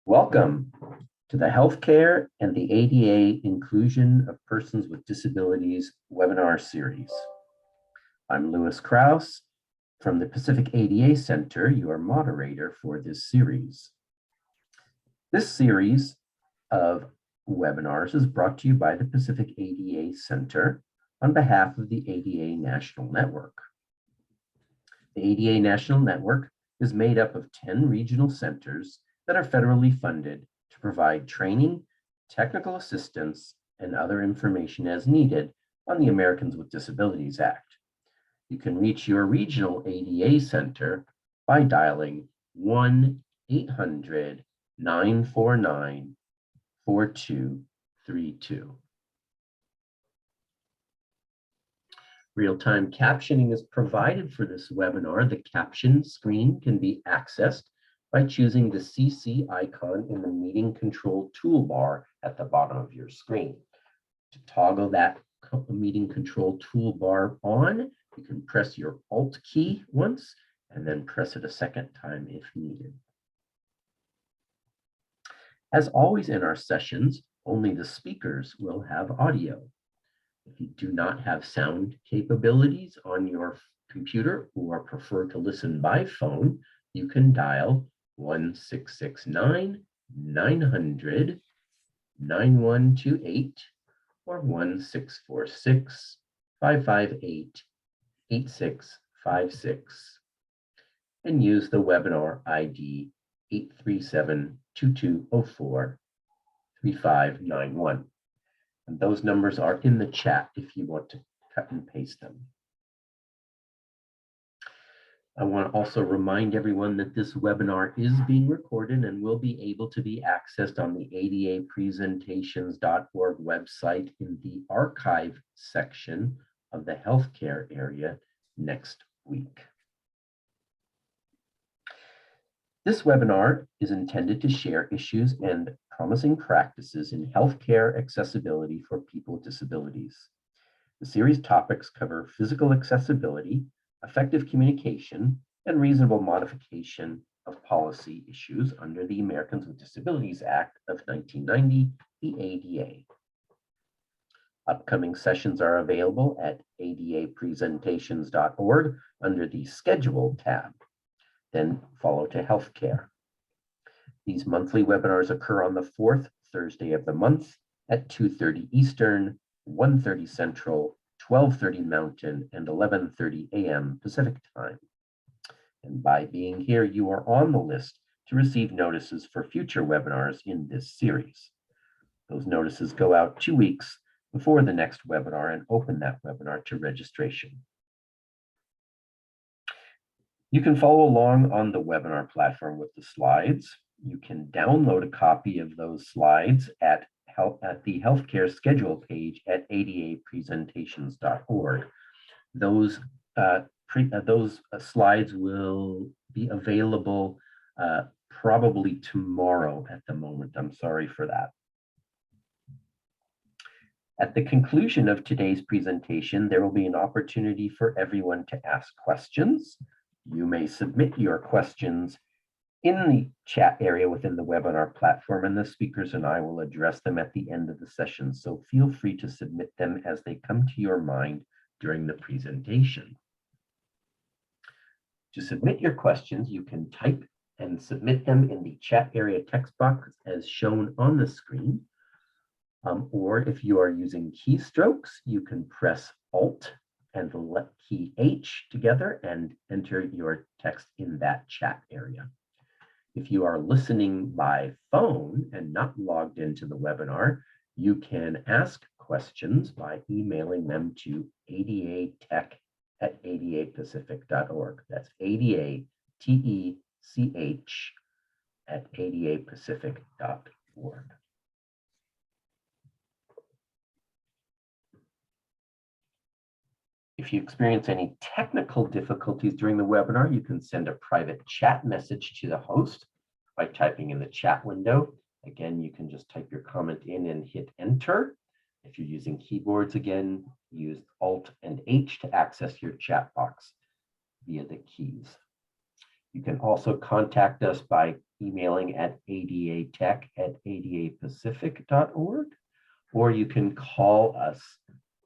Welcome to the Healthcare and the ADA Inclusion of Persons with Disabilities webinar series. I'm Lewis Krause from the Pacific ADA Center, your moderator for this series. This series of webinars is brought to you by the Pacific ADA Center on behalf of the ADA National Network. The ADA National Network is made up of 10 regional centers that are federally funded to provide training, technical assistance, and other information as needed on the Americans with Disabilities Act. You can reach your regional ADA center by dialing 1-800-949-4232. Real-time captioning is provided for this webinar. The caption screen can be accessed by choosing the CC icon in the meeting control toolbar at the bottom of your screen. To toggle that meeting control toolbar on, you can press your Alt key once and then press it a second time if needed. As always in our sessions, only the speakers will have audio. If you do not have sound capabilities on your computer or prefer to listen by phone, you can dial 1-669-900-9128 or 1-646-558-8656 and use the webinar ID 837-2204-3591. And those numbers are in the chat if you want to cut and paste them. I want to also remind everyone that this webinar is being recorded and will be able to be accessed on the adapresentations.org website in the archive section of the healthcare area next week. This webinar is intended to share issues and promising practices in healthcare accessibility for people with disabilities. The series topics cover physical accessibility, effective communication, and reasonable modification of policy issues under the Americans with Disabilities Act of 1990, the ADA. Upcoming sessions are available at adapresentations.org under the Schedule tab, then follow to Healthcare. These monthly webinars occur on the fourth Thursday of the month at 2:30 Eastern, 1:30 Central, 12:30 Mountain, and 11:30 a.m. Pacific time. And by being here, you are on the list to receive notices for future webinars in this series. Those notices go out 2 weeks before the next webinar and open that webinar to registration. You can follow along on the webinar platform with the slides. You can download a copy of those slides at the healthcare schedule page at adapresentations.org. Those slides will be available probably tomorrow at the moment. I'm sorry for that. At the conclusion of today's presentation, there will be an opportunity for everyone to ask questions. You may submit your questions in the chat area within the webinar platform, and the speakers and I will address them at the end of the session. So feel free to submit them as they come to your mind during the presentation. To submit your questions, you can type and submit them in the chat area text box as shown on the screen. Or if you are using keystrokes, you can press Alt and the key H together and enter your text in that chat area. If you are listening by phone and not logged into the webinar, you can ask questions by emailing them to adatech@adapacific.org. That's adaTech@adapacific.org. If you experience any technical difficulties during the webinar, you can send a private chat message to the host by typing in the chat window. Again, you can just type your comment in and hit enter. If you're using keyboards, again, use Alt and H to access your chat box via the keys. You can also contact us by emailing at adatech@adapacific.org, or you can call us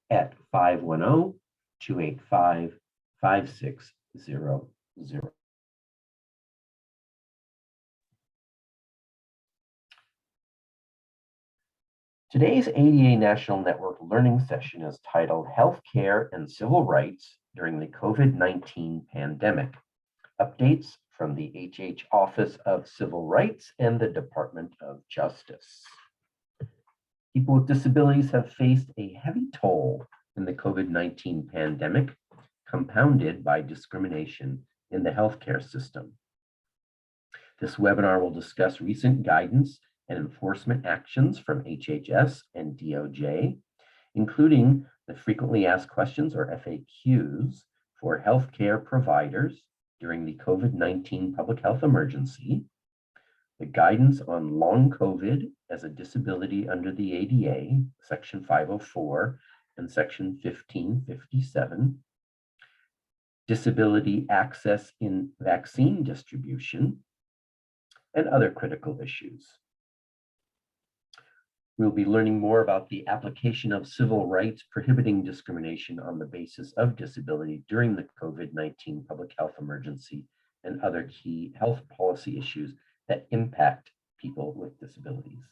at 510-285-5600. Today's ADA National Network Learning Session is titled Healthcare and Civil Rights During the COVID-19 Pandemic, Updates from the HH Office of Civil Rights and the Department of Justice. People with disabilities have faced a heavy toll in the COVID-19 pandemic, compounded by discrimination in the healthcare system. This webinar will discuss recent guidance and enforcement actions from HHS and DOJ, including the frequently asked questions, or FAQs, for healthcare providers during the COVID-19 public health emergency, the guidance on long COVID as a disability under the ADA, Section 504 and Section 1557, disability access in vaccine distribution, and other critical issues. We'll be learning more about the application of civil rights prohibiting discrimination on the basis of disability during the COVID-19 public health emergency and other key health policy issues that impact people with disabilities.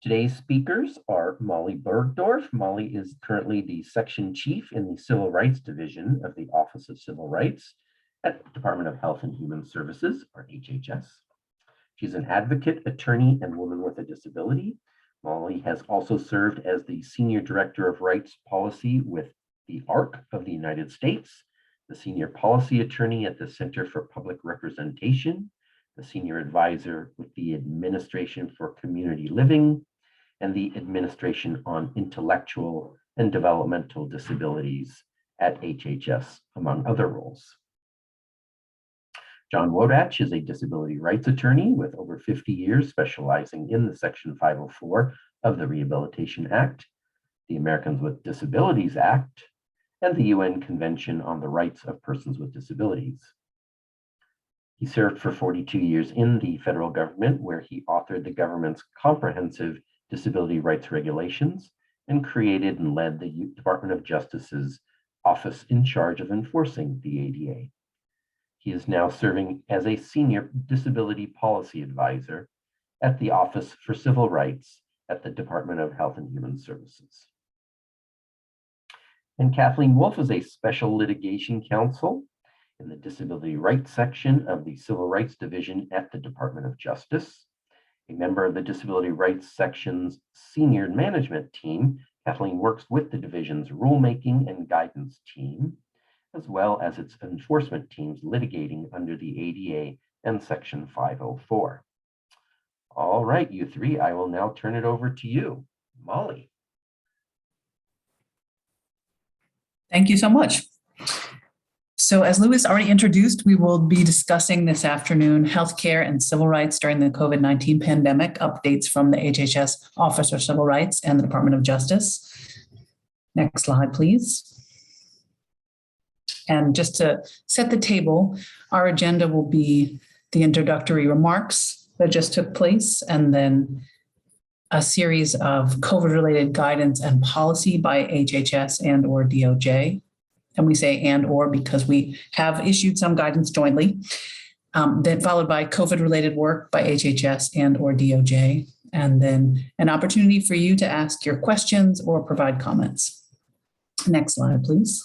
Today's speakers are Molly Bergdorf. Molly is currently the Section Chief in the Civil Rights Division of the Office of Civil Rights at the Department of Health and Human Services, or HHS. She's an advocate, attorney, and woman with a disability. Molly has also served as the Senior Director of Rights Policy with the ARC of the United States, the Senior Policy Attorney at the Center for Public Representation, the Senior Advisor with the Administration for Community Living, and the Administration on Intellectual and Developmental Disabilities at HHS, among other roles. John Wodach is a disability rights attorney with over 50 years specializing in the Section 504 of the Rehabilitation Act, the Americans with Disabilities Act, and the UN Convention on the Rights of Persons with Disabilities. He served for 42 years in the federal government, where he authored the government's comprehensive disability rights regulations and created and led the Department of Justice's office in charge of enforcing the ADA. He is now serving as a senior disability policy advisor at the Office for Civil Rights at the Department of Health and Human Services. And Kathleen Wolf is a special litigation counsel in the Disability Rights section of the Civil Rights Division at the Department of Justice. A member of the Disability Rights section's senior management team, Kathleen works with the division's rulemaking and guidance team, as well as its enforcement teams litigating under the ADA and Section 504. All right, you three, I will now turn it over to you. Molly. Thank you so much. So as Louis already introduced, we will be discussing this afternoon healthcare and civil rights during the COVID-19 pandemic, updates from the HHS Office of Civil Rights and the Department of Justice. Next slide, please. And just to set the table, our agenda will be the introductory remarks that just took place, and then a series of COVID-related guidance and policy by HHS and or DOJ. And we say and or because we have issued some guidance jointly, then followed by COVID-related work by HHS and or DOJ, and then an opportunity for you to ask your questions or provide comments. Next slide, please.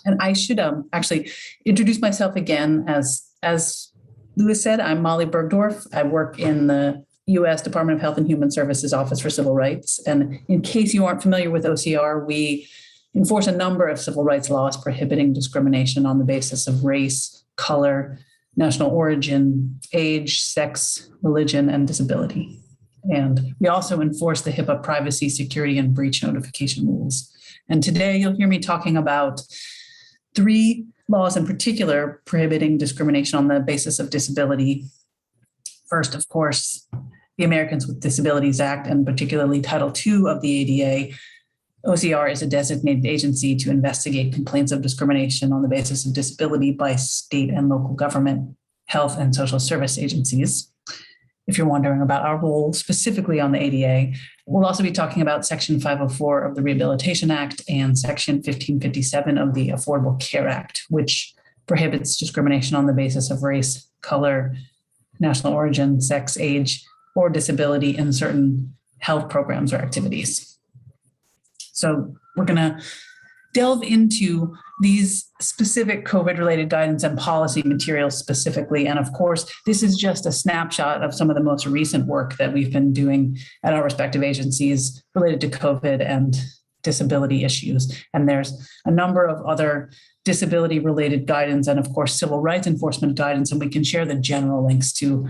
And I should actually introduce myself again. As Louis said, I'm Molly Bergdorf. I work in the U.S. Department of Health and Human Services Office for Civil Rights. And in case you aren't familiar with OCR, we enforce a number of civil rights laws prohibiting discrimination on the basis of race, color, national origin, age, sex, religion, and disability. And we also enforce the HIPAA privacy, security, and breach notification rules. And today you'll hear me talking about 3 laws in particular prohibiting discrimination on the basis of disability. First, of course, the Americans with Disabilities Act, and particularly Title II of the ADA. OCR is a designated agency to investigate complaints of discrimination on the basis of disability by state and local government health and social service agencies. If you're wondering about our role specifically on the ADA, we'll also be talking about Section 504 of the Rehabilitation Act and Section 1557 of the Affordable Care Act, which prohibits discrimination on the basis of race, color, national origin, sex, age, or disability in certain health programs or activities. So we're going to delve into these specific COVID-related guidance and policy materials specifically. And of course, this is just a snapshot of some of the most recent work that we've been doing at our respective agencies related to COVID and disability issues. And there's a number of other disability-related guidance and of course, civil rights enforcement guidance, and we can share the general links to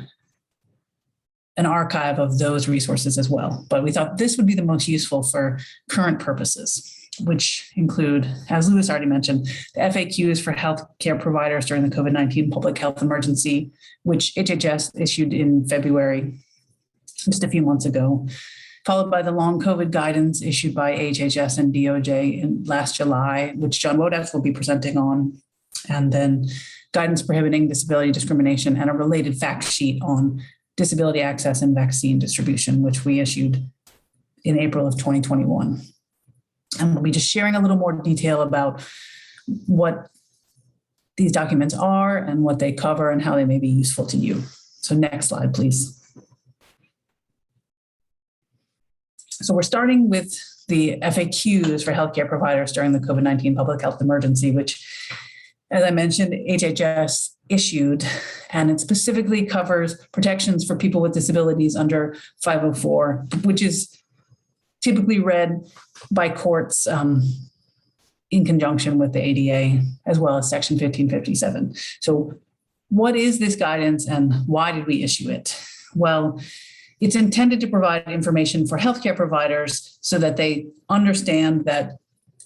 an archive of those resources as well. But we thought this would be the most useful for current purposes, which include, as Lewis already mentioned, the FAQs for healthcare providers during the COVID-19 public health emergency, which HHS issued in February, just a few months ago, followed by the long COVID guidance issued by HHS and DOJ in last July, which John Wodeff will be presenting on, and then guidance prohibiting disability discrimination and a related fact sheet on disability access and vaccine distribution, which we issued in April of 2021. And we'll be just sharing a little more detail about what these documents are and what they cover and how they may be useful to you. So next slide, please. So we're starting with the FAQs for healthcare providers during the COVID-19 public health emergency, which, as I mentioned, HHS issued, and it specifically covers protections for people with disabilities under 504, which is typically read by courts in conjunction with the ADA, as well as Section 1557. So what is this guidance and why did we issue it? Well, it's intended to provide information for healthcare providers so that they understand that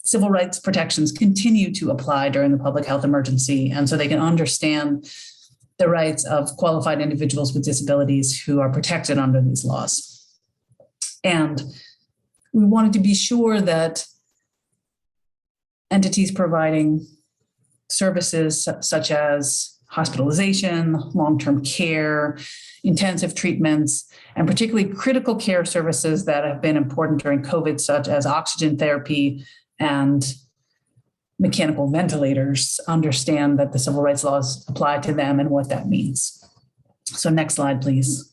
civil rights protections continue to apply during the public health emergency, and so they can understand the rights of qualified individuals with disabilities who are protected under these laws. And we wanted to be sure that entities providing services such as hospitalization, long-term care, intensive treatments, and particularly critical care services that have been important during COVID, such as oxygen therapy and mechanical ventilators, understand that the civil rights laws apply to them and what that means. So next slide, please.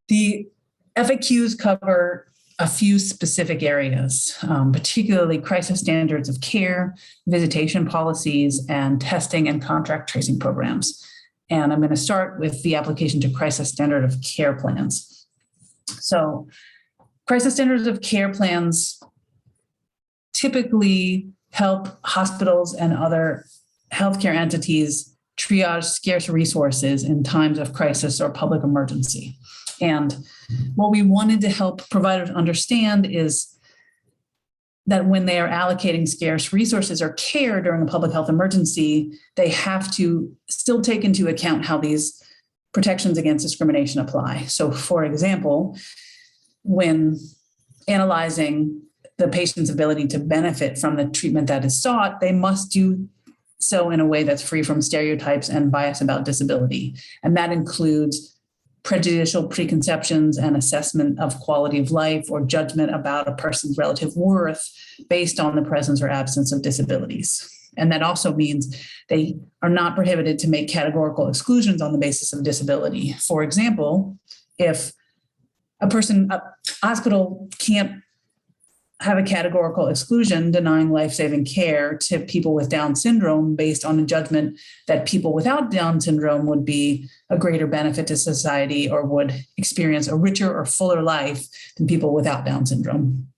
The FAQs cover a few specific areas, particularly crisis standards of care, visitation policies, and testing and contract tracing programs. And I'm going to start with the application to crisis standard of care plans. So crisis standards of care plans typically help hospitals and other healthcare entities triage scarce resources in times of crisis or public emergency. And what we wanted to help providers understand is that when they are allocating scarce resources or care during a public health emergency, they have to still take into account how these protections against discrimination apply. So for example, when analyzing the patient's ability to benefit from the treatment that is sought, they must do so in a way that's free from stereotypes and bias about disability. And that includes prejudicial preconceptions and assessment of quality of life or judgment about a person's relative worth based on the presence or absence of disabilities. And that also means they are not prohibited to make categorical exclusions on the basis of disability. For example, if a hospital can't have a categorical exclusion denying life-saving care to people with Down syndrome based on a judgment that people without Down syndrome would be a greater benefit to society or would experience a richer or fuller life than people without Down syndrome.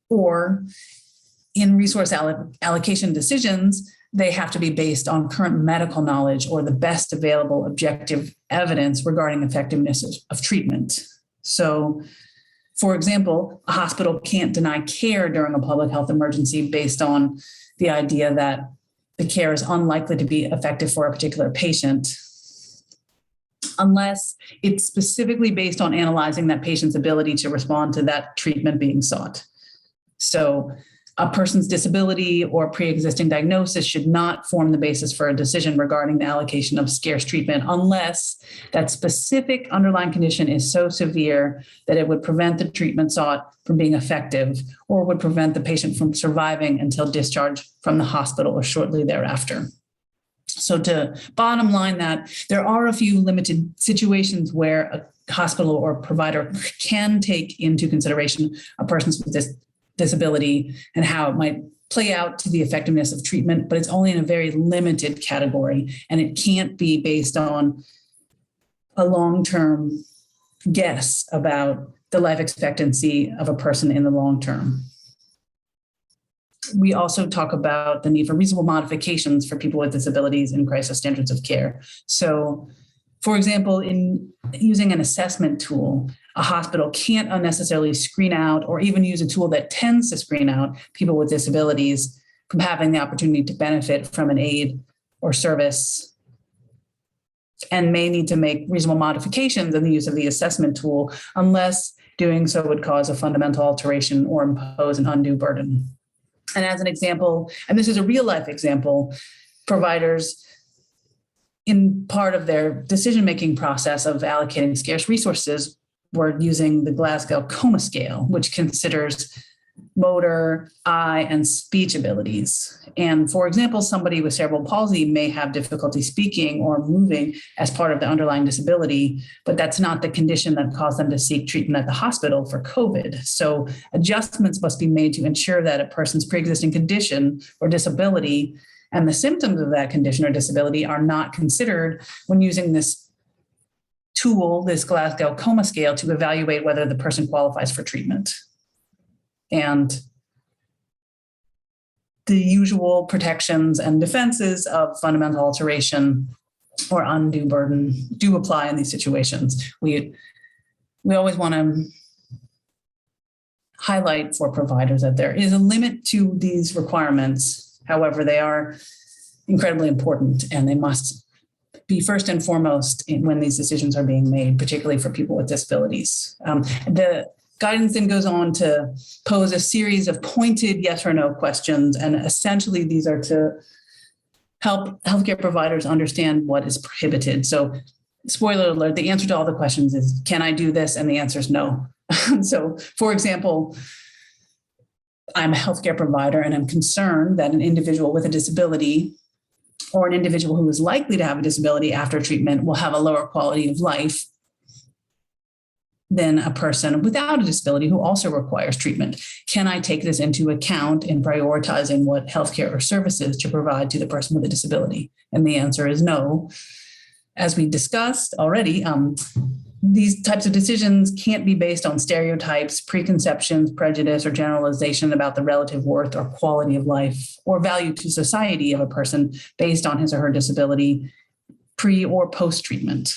Or in resource allocation decisions, they have to be based on current medical knowledge or the best available objective evidence regarding effectiveness of treatment. So, for example, a hospital can't deny care during a public health emergency based on the idea that the care is unlikely to be effective for a particular patient, unless it's specifically based on analyzing that patient's ability to respond to that treatment being sought. So A person's disability or pre-existing diagnosis should not form the basis for a decision regarding the allocation of scarce treatment unless that specific underlying condition is so severe that it would prevent the treatment sought from being effective or would prevent the patient from surviving until discharge from the hospital or shortly thereafter. So to bottom line that, there are a few limited situations where a hospital or provider can take into consideration a person's disability and how it might play out to the effectiveness of treatment, but it's only in a very limited category, and it can't be based on a long-term guess about the life expectancy of a person in the long term. We also talk about the need for reasonable modifications for people with disabilities in crisis standards of care. So, for example, in using an assessment tool, a hospital can't unnecessarily screen out or even use a tool that tends to screen out people with disabilities from having the opportunity to benefit from an aid or service, and may need to make reasonable modifications in the use of the assessment tool unless doing so would cause a fundamental alteration or impose an undue burden. And as an example, and this is a real life example, providers in part of their decision-making process of allocating scarce resources were using the Glasgow Coma Scale, which considers motor, eye, and speech abilities. And for example, somebody with cerebral palsy may have difficulty speaking or moving as part of the underlying disability, but that's not the condition that caused them to seek treatment at the hospital for COVID. So adjustments must be made to ensure that a person's pre-existing condition or disability and the symptoms of that condition or disability are not considered when using this tool, this Glasgow Coma Scale, to evaluate whether the person qualifies for treatment. And the usual protections and defenses of fundamental alteration or undue burden do apply in these situations. We always want to highlight for providers that there is a limit to these requirements. However, they are incredibly important, and they must be first and foremost when these decisions are being made, particularly for people with disabilities. The guidance then goes on to pose a series of pointed yes or no questions, and essentially these are to help healthcare providers understand what is prohibited. So, spoiler alert, the answer to all the questions is, can I do this? And the answer is no. So, for example, I'm a healthcare provider and I'm concerned that an individual with a disability or an individual who is likely to have a disability after treatment will have a lower quality of life than a person without a disability who also requires treatment. Can I take this into account in prioritizing what healthcare or services to provide to the person with a disability? And the answer is no. As we discussed already, these types of decisions can't be based on stereotypes, preconceptions, prejudice, or generalization about the relative worth or quality of life or value to society of a person based on his or her disability pre or post-treatment.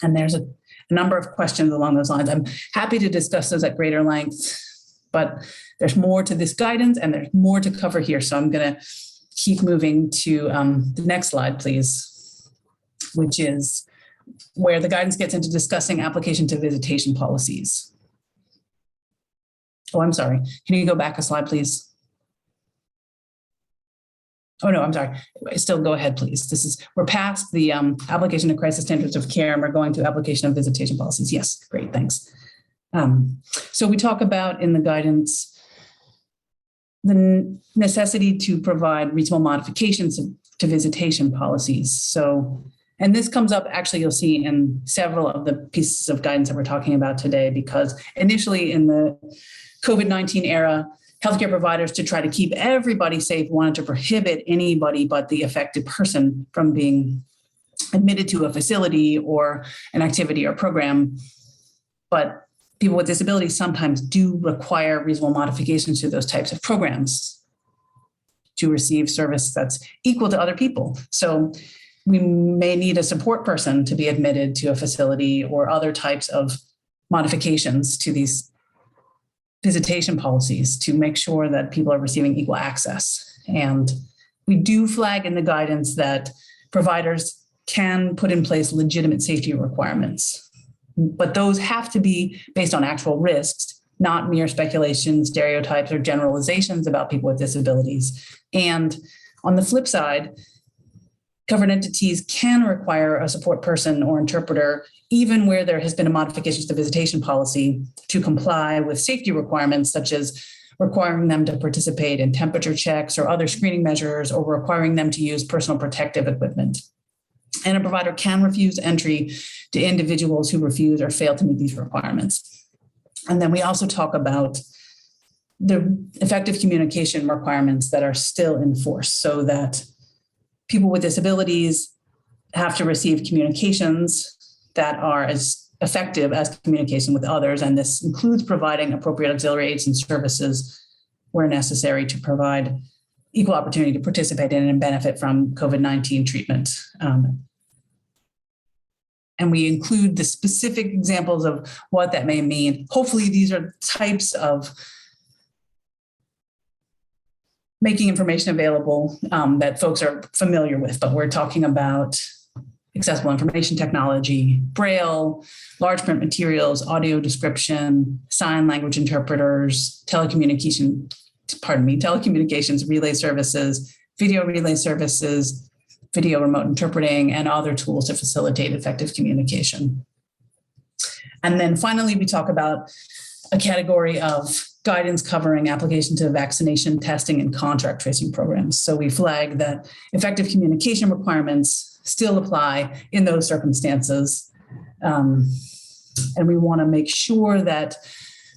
And there's a number of questions along those lines. I'm happy to discuss those at greater length, but there's more to this guidance and there's more to cover here. So I'm going to keep moving to the next slide, please, which is where the guidance gets into discussing application to visitation policies. Oh, I'm sorry. Can you go back a slide, please? Oh, no, I'm sorry. Still go ahead, please. We're past the application of crisis standards of care and we're going to application of visitation policies. Yes, great, thanks. So we talk about in the guidance the necessity to provide reasonable modifications to visitation policies. So, and this comes up, actually, you'll see in several of the pieces of guidance that we're talking about today, because initially in the COVID-19 era, healthcare providers, to try to keep everybody safe, wanted to prohibit anybody but the affected person from being admitted to a facility or an activity or program. But people with disabilities sometimes do require reasonable modifications to those types of programs to receive service that's equal to other people. So we may need a support person to be admitted to a facility or other types of modifications to these visitation policies to make sure that people are receiving equal access. And we do flag in the guidance that providers can put in place legitimate safety requirements, but those have to be based on actual risks not mere speculation, stereotypes, or generalizations about people with disabilities. And on the flip side, covered entities can require a support person or interpreter, even where there has been a modification to the visitation policy, to comply with safety requirements, such as requiring them to participate in temperature checks or other screening measures, or requiring them to use personal protective equipment. And a provider can refuse entry to individuals who refuse or fail to meet these requirements. And then we also talk about the effective communication requirements that are still in force, so that people with disabilities have to receive communications that are as effective as communication with others. And this includes providing appropriate auxiliary aids and services where necessary to provide equal opportunity to participate in and benefit from COVID-19 treatment. And we include the specific examples of what that may mean. Hopefully, these are types of making information available that folks are familiar with, but we're talking about accessible information technology, Braille, large print materials, audio description, sign language interpreters, telecommunications relay services, video relay services, video remote interpreting, and other tools to facilitate effective communication. And then finally, we talk about a category of guidance covering application to vaccination, testing, and contact tracing programs. So we flag that effective communication requirements still apply in those circumstances. And we want to make sure that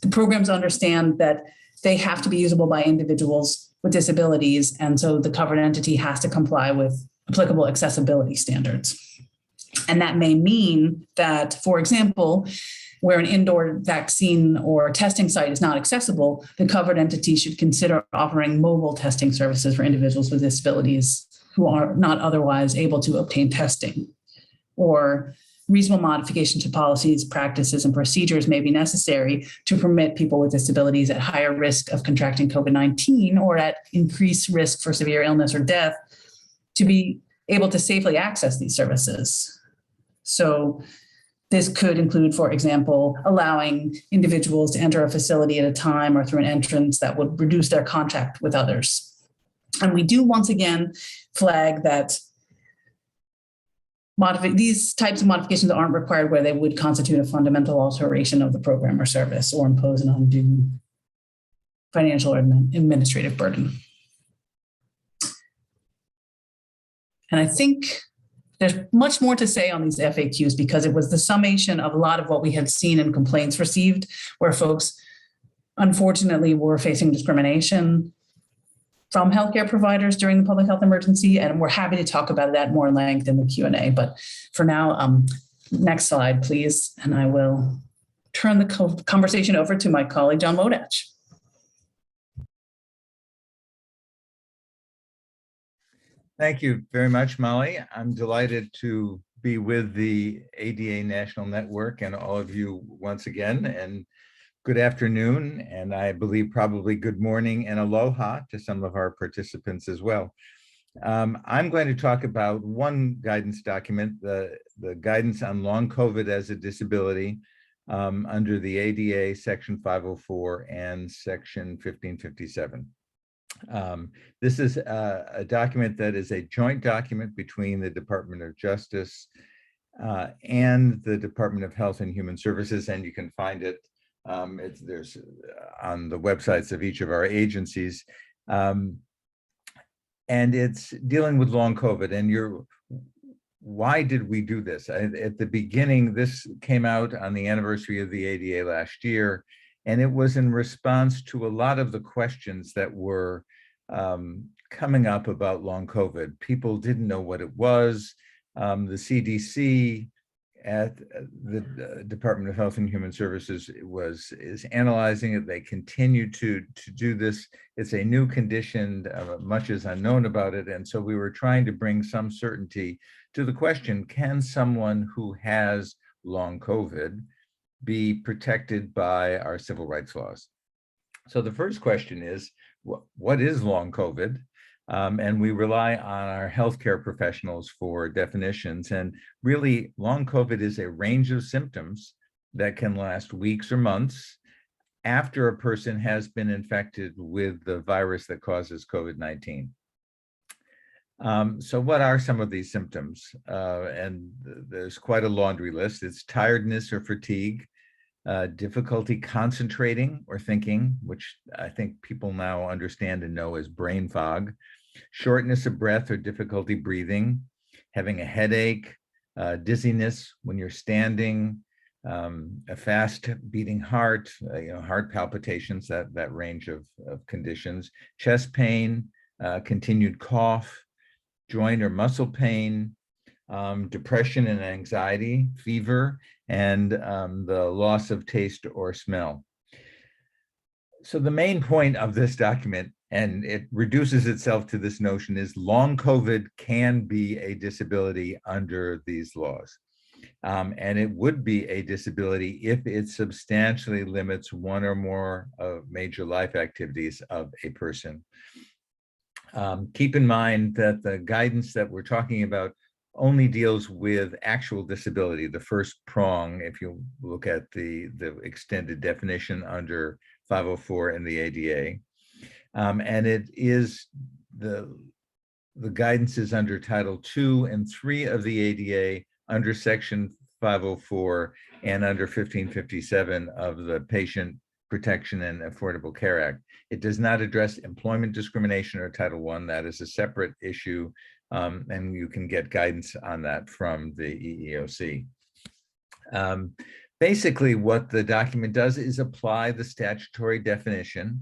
the programs understand that they have to be usable by individuals with disabilities. And so the covered entity has to comply with applicable accessibility standards. And that may mean that, for example, where an indoor vaccine or testing site is not accessible, the covered entity should consider offering mobile testing services for individuals with disabilities who are not otherwise able to obtain testing. Or reasonable modification to policies, practices, and procedures may be necessary to permit people with disabilities at higher risk of contracting COVID-19 or at increased risk for severe illness or death to be able to safely access these services. So this could include, for example, allowing individuals to enter a facility at a time or through an entrance that would reduce their contact with others. And we do once again flag that these types of modifications aren't required where they would constitute a fundamental alteration of the program or service or impose an undue financial or administrative burden. And I think there's much more to say on these FAQs because it was the summation of a lot of what we had seen in complaints received, where folks unfortunately were facing discrimination from healthcare providers during the public health emergency. And we're happy to talk about that more in length in the Q&A. But for now, next slide, please. And I will turn the conversation over to my colleague, John Modach. Thank you very much, Molly. I'm delighted to be with the ADA National Network and all of you once again. And good afternoon, and I believe probably good morning and aloha to some of our participants as well. I'm going to talk about one guidance document, the guidance on long COVID as a disability under the ADA Section 504 and Section 1557. This is a document that is a joint document between the Department of Justice and the Department of Health and Human Services, and you can find it there's on the websites of each of our agencies. And it's dealing with long COVID. And why did we do this? At the beginning, this came out on the anniversary of the ADA last year, and it was in response to a lot of the questions that were coming up about long COVID. People didn't know what it was. The CDC at the Department of Health and Human Services is analyzing it. They continue to do this. It's a new condition, much is unknown about it. And so we were trying to bring some certainty to the question, can someone who has long COVID be protected by our civil rights laws? So the first question is, what is long COVID? And we rely on our healthcare professionals for definitions. And really, long COVID is a range of symptoms that can last weeks or months after a person has been infected with the virus that causes COVID-19. So what are some of these symptoms? And there's quite a laundry list. It's tiredness or fatigue, difficulty concentrating or thinking, which I think people now understand and know as brain fog, shortness of breath or difficulty breathing, having a headache, dizziness when you're standing, a fast beating heart, heart palpitations, that range of conditions, chest pain, continued cough, joint or muscle pain, depression and anxiety, fever, and the loss of taste or smell. So the main point of this document, and it reduces itself to this notion, is long COVID can be a disability under these laws. And it would be a disability if it substantially limits one or more of major life activities of a person. Keep in mind that the guidance that we're talking about only deals with actual disability, the first prong, if you look at the extended definition under 504 in the ADA. And it is the guidance is under Title 2 and 3 of the ADA, under Section 504 and under 1557 of the Patient Protection and Affordable Care Act. It does not address employment discrimination or Title I. That is a separate issue, and you can get guidance on that from the EEOC. Basically, what the document does is apply the statutory definition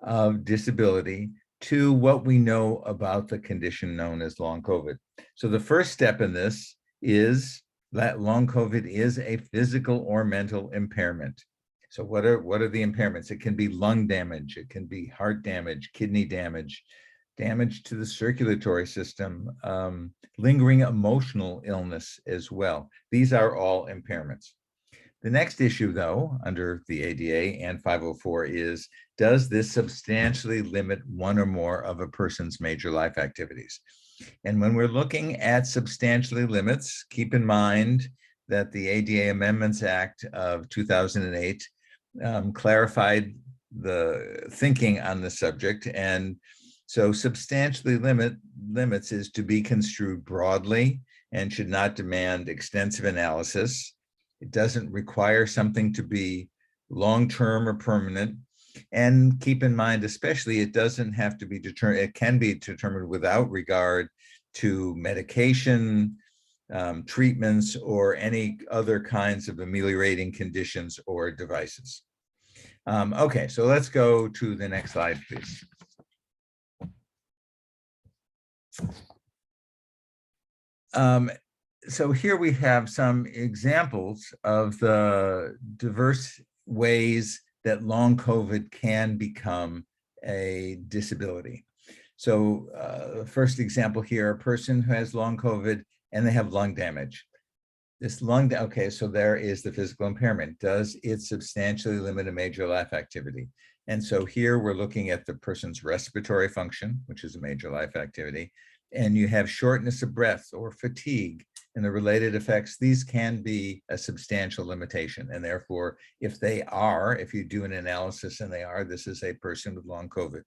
of disability to what we know about the condition known as long COVID. So the first step in this is that long COVID is a physical or mental impairment. So what are the impairments? It can be lung damage, it can be heart damage, kidney damage, damage to the circulatory system, lingering emotional illness as well. These are all impairments. The next issue, though, under the ADA and 504 is, does this substantially limit one or more of a person's major life activities? And when we're looking at substantially limits, keep in mind that the ADA Amendments Act of 2008 clarified the thinking on the subject. And so substantially limits is to be construed broadly and should not demand extensive analysis. It doesn't require something to be long-term or permanent. And keep in mind, especially, it doesn't have to be determined, it can be determined without regard to medication, treatments, or any other kinds of ameliorating conditions or devices. Okay, so let's go to the next slide, please. So here we have some examples of the diverse ways that long COVID can become a disability. So first example here, a person who has long COVID and they have lung damage. This lung, okay, so there is the physical impairment. Does it substantially limit a major life activity? And so here we're looking at the person's respiratory function, which is a major life activity, and you have shortness of breath or fatigue and the related effects. These can be a substantial limitation. And therefore, if you do an analysis and they are, this is a person with long COVID.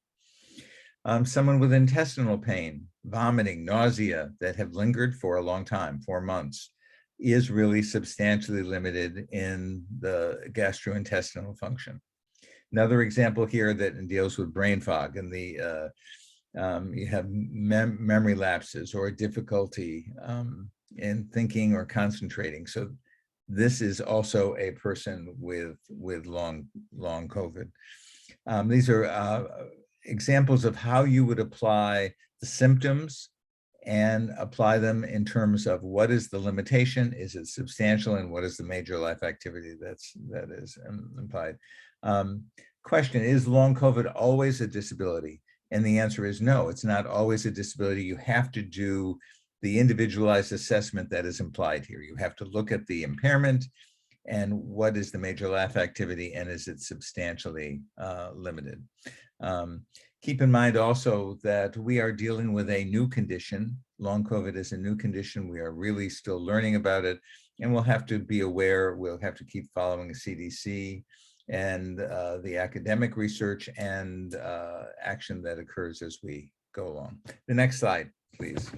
Someone with intestinal pain, vomiting, nausea that have lingered for a long time, 4 months, is really substantially limited in the gastrointestinal function. Another example here that deals with brain fog and the you have memory lapses or difficulty in thinking or concentrating. So this is also a person with long COVID. These are examples of how you would apply the symptoms and apply them in terms of what is the limitation, is it substantial, and what is the major life activity that is implied. Question, is long COVID always a disability? And the answer is no, it's not always a disability. You have to do the individualized assessment that is implied here. You have to look at the impairment and what is the major life activity and is it substantially limited. Keep in mind also that we are dealing with a new condition. Long COVID is a new condition. We are really still learning about it, and we'll have to be aware. We'll have to keep following the CDC and the academic research and action that occurs as we go along. The next slide, please.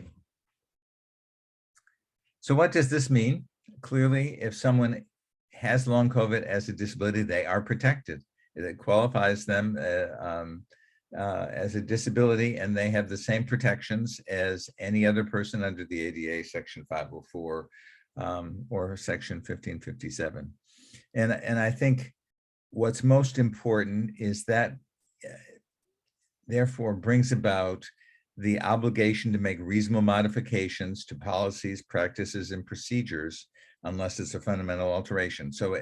So what does this mean? Clearly, if someone has long COVID as a disability, they are protected. It qualifies them as a disability, and they have the same protections as any other person under the ADA, Section 504 or Section 1557. And I think what's most important is that therefore brings about the obligation to make reasonable modifications to policies, practices, and procedures unless it's a fundamental alteration. So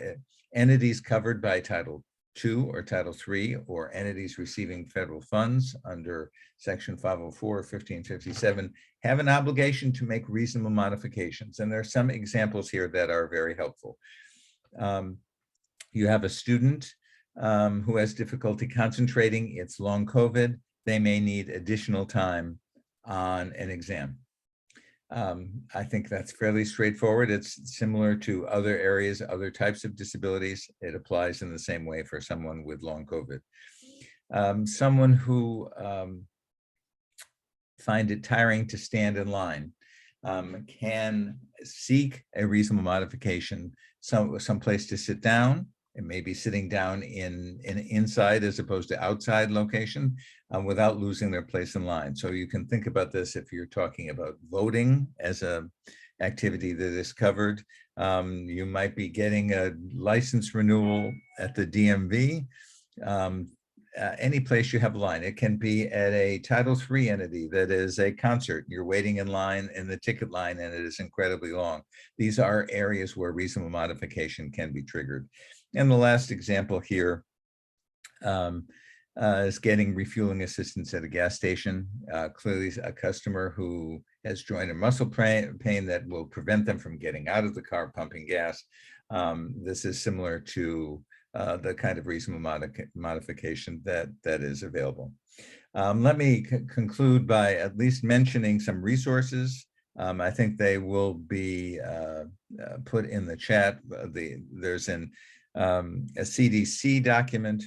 entities covered by Title II or Title III, or entities receiving federal funds under Section 504 or 1557 have an obligation to make reasonable modifications. And there are some examples here that are very helpful. You have a student who has difficulty concentrating, it's long COVID, they may need additional time on an exam. I think that's fairly straightforward. It's similar to other areas, other types of disabilities. It applies in the same way for someone with long COVID. Someone who find it tiring to stand in line can seek a reasonable modification, some place to sit down. It may be sitting down in an inside as opposed to outside location without losing their place in line. So you can think about this if you're talking about voting as a activity that is covered. You might be getting a license renewal at the DMV. Any place you have a line. It can be at a Title III entity that is a concert. You're waiting in line in the ticket line and it is incredibly long. These are areas where reasonable modification can be triggered. And the last example here is getting refueling assistance at a gas station. Clearly a customer who has joint or muscle pain that will prevent them from getting out of the car pumping gas. This is similar to the kind of reasonable modification that is available. Let me conclude by at least mentioning some resources. I think they will be put in the chat. There's a CDC document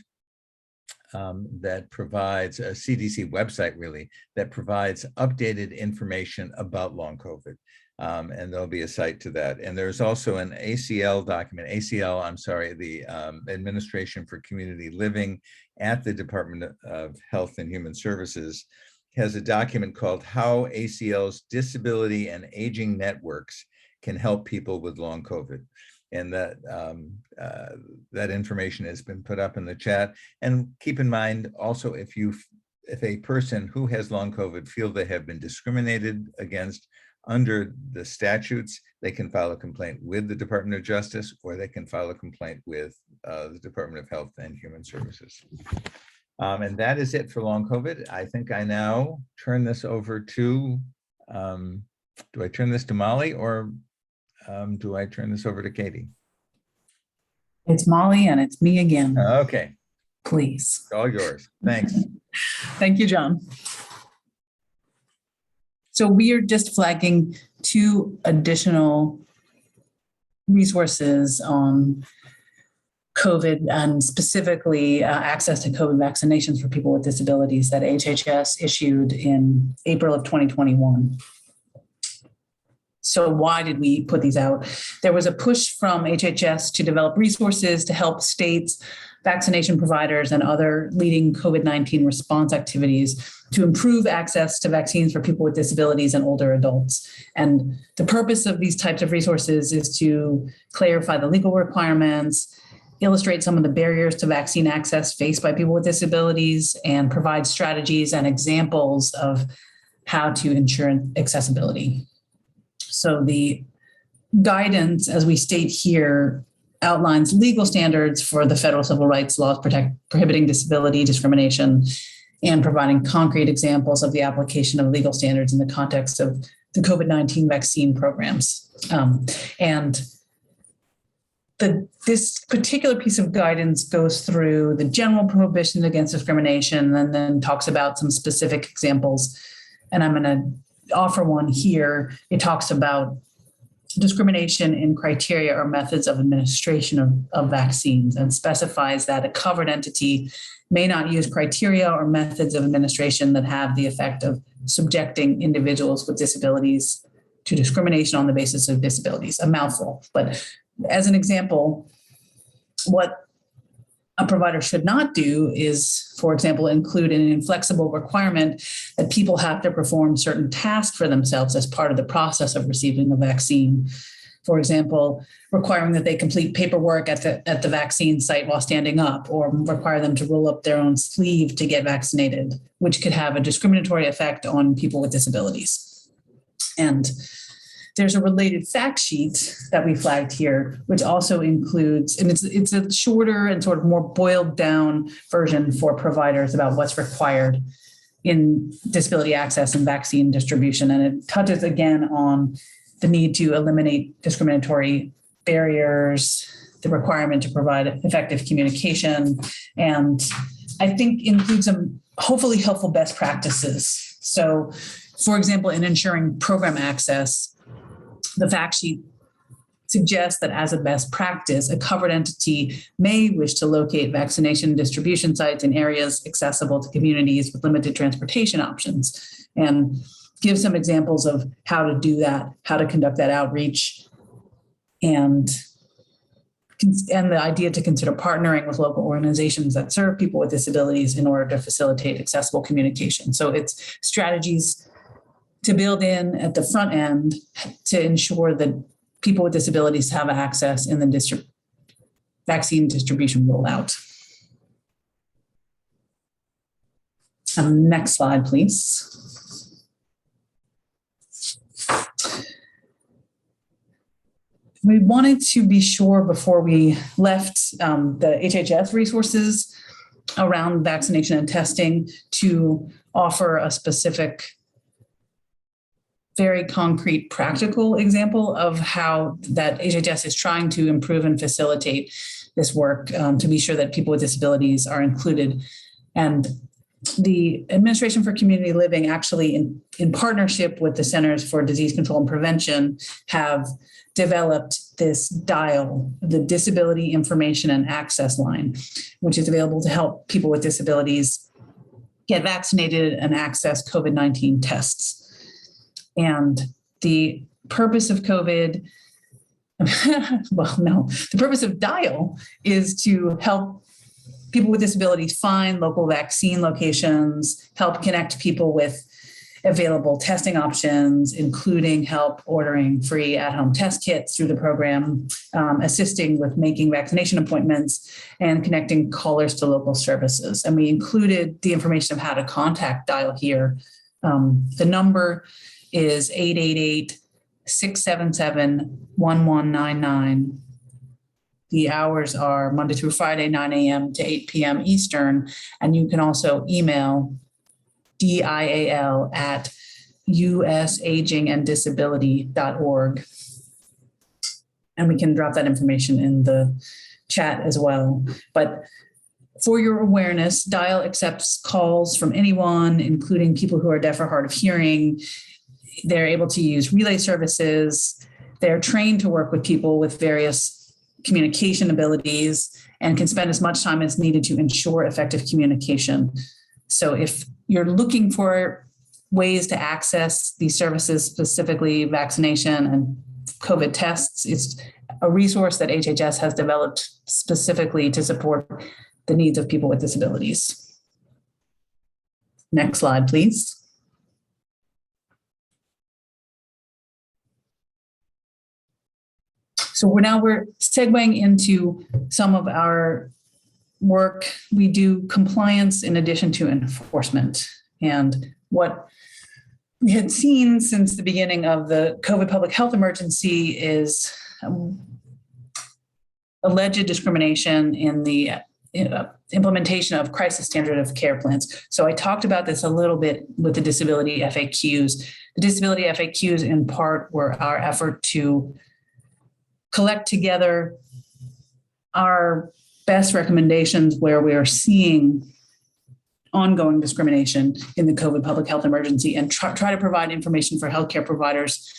that provides a CDC website really that provides updated information about long COVID. And there'll be a site to that. And there's also an ACL document, the Administration for Community Living at the Department of Health and Human Services has a document called How ACL's Disability and Aging Networks Can Help People with Long COVID. And that information has been put up in the chat. And keep in mind also, if a person who has long COVID feel they have been discriminated against under the statutes, they can file a complaint with the Department of Justice, or they can file a complaint with the Department of Health and Human Services. And that is it for long COVID. I think I now turn this over to, do I turn this to Molly, or do I turn this over to Katie? It's Molly and it's me again. Okay. Please. It's all yours. Thanks. Thank you, John. So we are just flagging 2 additional resources on COVID and specifically access to COVID vaccinations for people with disabilities that HHS issued in April of 2021. So why did we put these out? There was a push from HHS to develop resources to help states, vaccination providers, and other leading COVID-19 response activities to improve access to vaccines for people with disabilities and older adults. And the purpose of these types of resources is to clarify the legal requirements, illustrate some of the barriers to vaccine access faced by people with disabilities, and provide strategies and examples of how to ensure accessibility. So the guidance, as we state here, outlines legal standards for the federal civil rights laws prohibiting disability discrimination and providing concrete examples of the application of legal standards in the context of the COVID-19 vaccine programs. This particular piece of guidance goes through the general prohibition against discrimination and then talks about some specific examples. And I'm going to offer one here. It talks about discrimination in criteria or methods of administration of vaccines, and specifies that a covered entity may not use criteria or methods of administration that have the effect of subjecting individuals with disabilities to discrimination on the basis of disabilities. A mouthful, but as an example, what a provider should not do is, for example, include an inflexible requirement that people have to perform certain tasks for themselves as part of the process of receiving a vaccine. For example, requiring that they complete paperwork at the vaccine site while standing up, or require them to roll up their own sleeve to get vaccinated, which could have a discriminatory effect on people with disabilities. And there's a related fact sheet that we flagged here, which also includes, and it's a shorter and sort of more boiled down version for providers about what's required in disability access and vaccine distribution. And it touches again on the need to eliminate discriminatory barriers, the requirement to provide effective communication, and I think includes some hopefully helpful best practices. So, for example, in ensuring program access, the fact sheet suggests that as a best practice, a covered entity may wish to locate vaccination distribution sites in areas accessible to communities with limited transportation options, and give some examples of how to do that, how to conduct that outreach, and the idea to consider partnering with local organizations that serve people with disabilities in order to facilitate accessible communication. So it's strategies to build in at the front end to ensure that people with disabilities have access in the vaccine distribution rollout. Next slide, please. We wanted to be sure before we left the HHS resources around vaccination and testing to offer a specific, very concrete, practical example of how that HHS is trying to improve and facilitate this work to be sure that people with disabilities are included. And the Administration for Community Living actually, in partnership with the Centers for Disease Control and Prevention, have developed this DIAL, the Disability Information and Access Line, which is available to help people with disabilities get vaccinated and access COVID-19 tests. And the purpose of the purpose of DIAL is to help people with disabilities find local vaccine locations, help connect people with available testing options, including help ordering free at-home test kits through the program, assisting with making vaccination appointments, and connecting callers to local services. And we included the information of how to contact DIAL here. The number is 888-677-1199. The hours are Monday through Friday, 9 a.m. to 8 p.m. Eastern. And you can also email dial@usaginganddisability.org. And we can drop that information in the chat as well. But for your awareness, DIAL accepts calls from anyone, including people who are deaf or hard of hearing. They're able to use relay services. They're trained to work with people with various communication abilities and can spend as much time as needed to ensure effective communication. So if you're looking for ways to access these services, specifically vaccination and COVID tests, it's a resource that HHS has developed specifically to support the needs of people with disabilities. Next slide, please. So we're segueing into some of our work. We do compliance in addition to enforcement. And what we had seen since the beginning of the COVID public health emergency is alleged discrimination in the implementation of crisis standard of care plans. So I talked about this a little bit with the disability FAQs. The disability FAQs in part were our effort to collect together our best recommendations where we are seeing ongoing discrimination in the COVID public health emergency and try to provide information for healthcare providers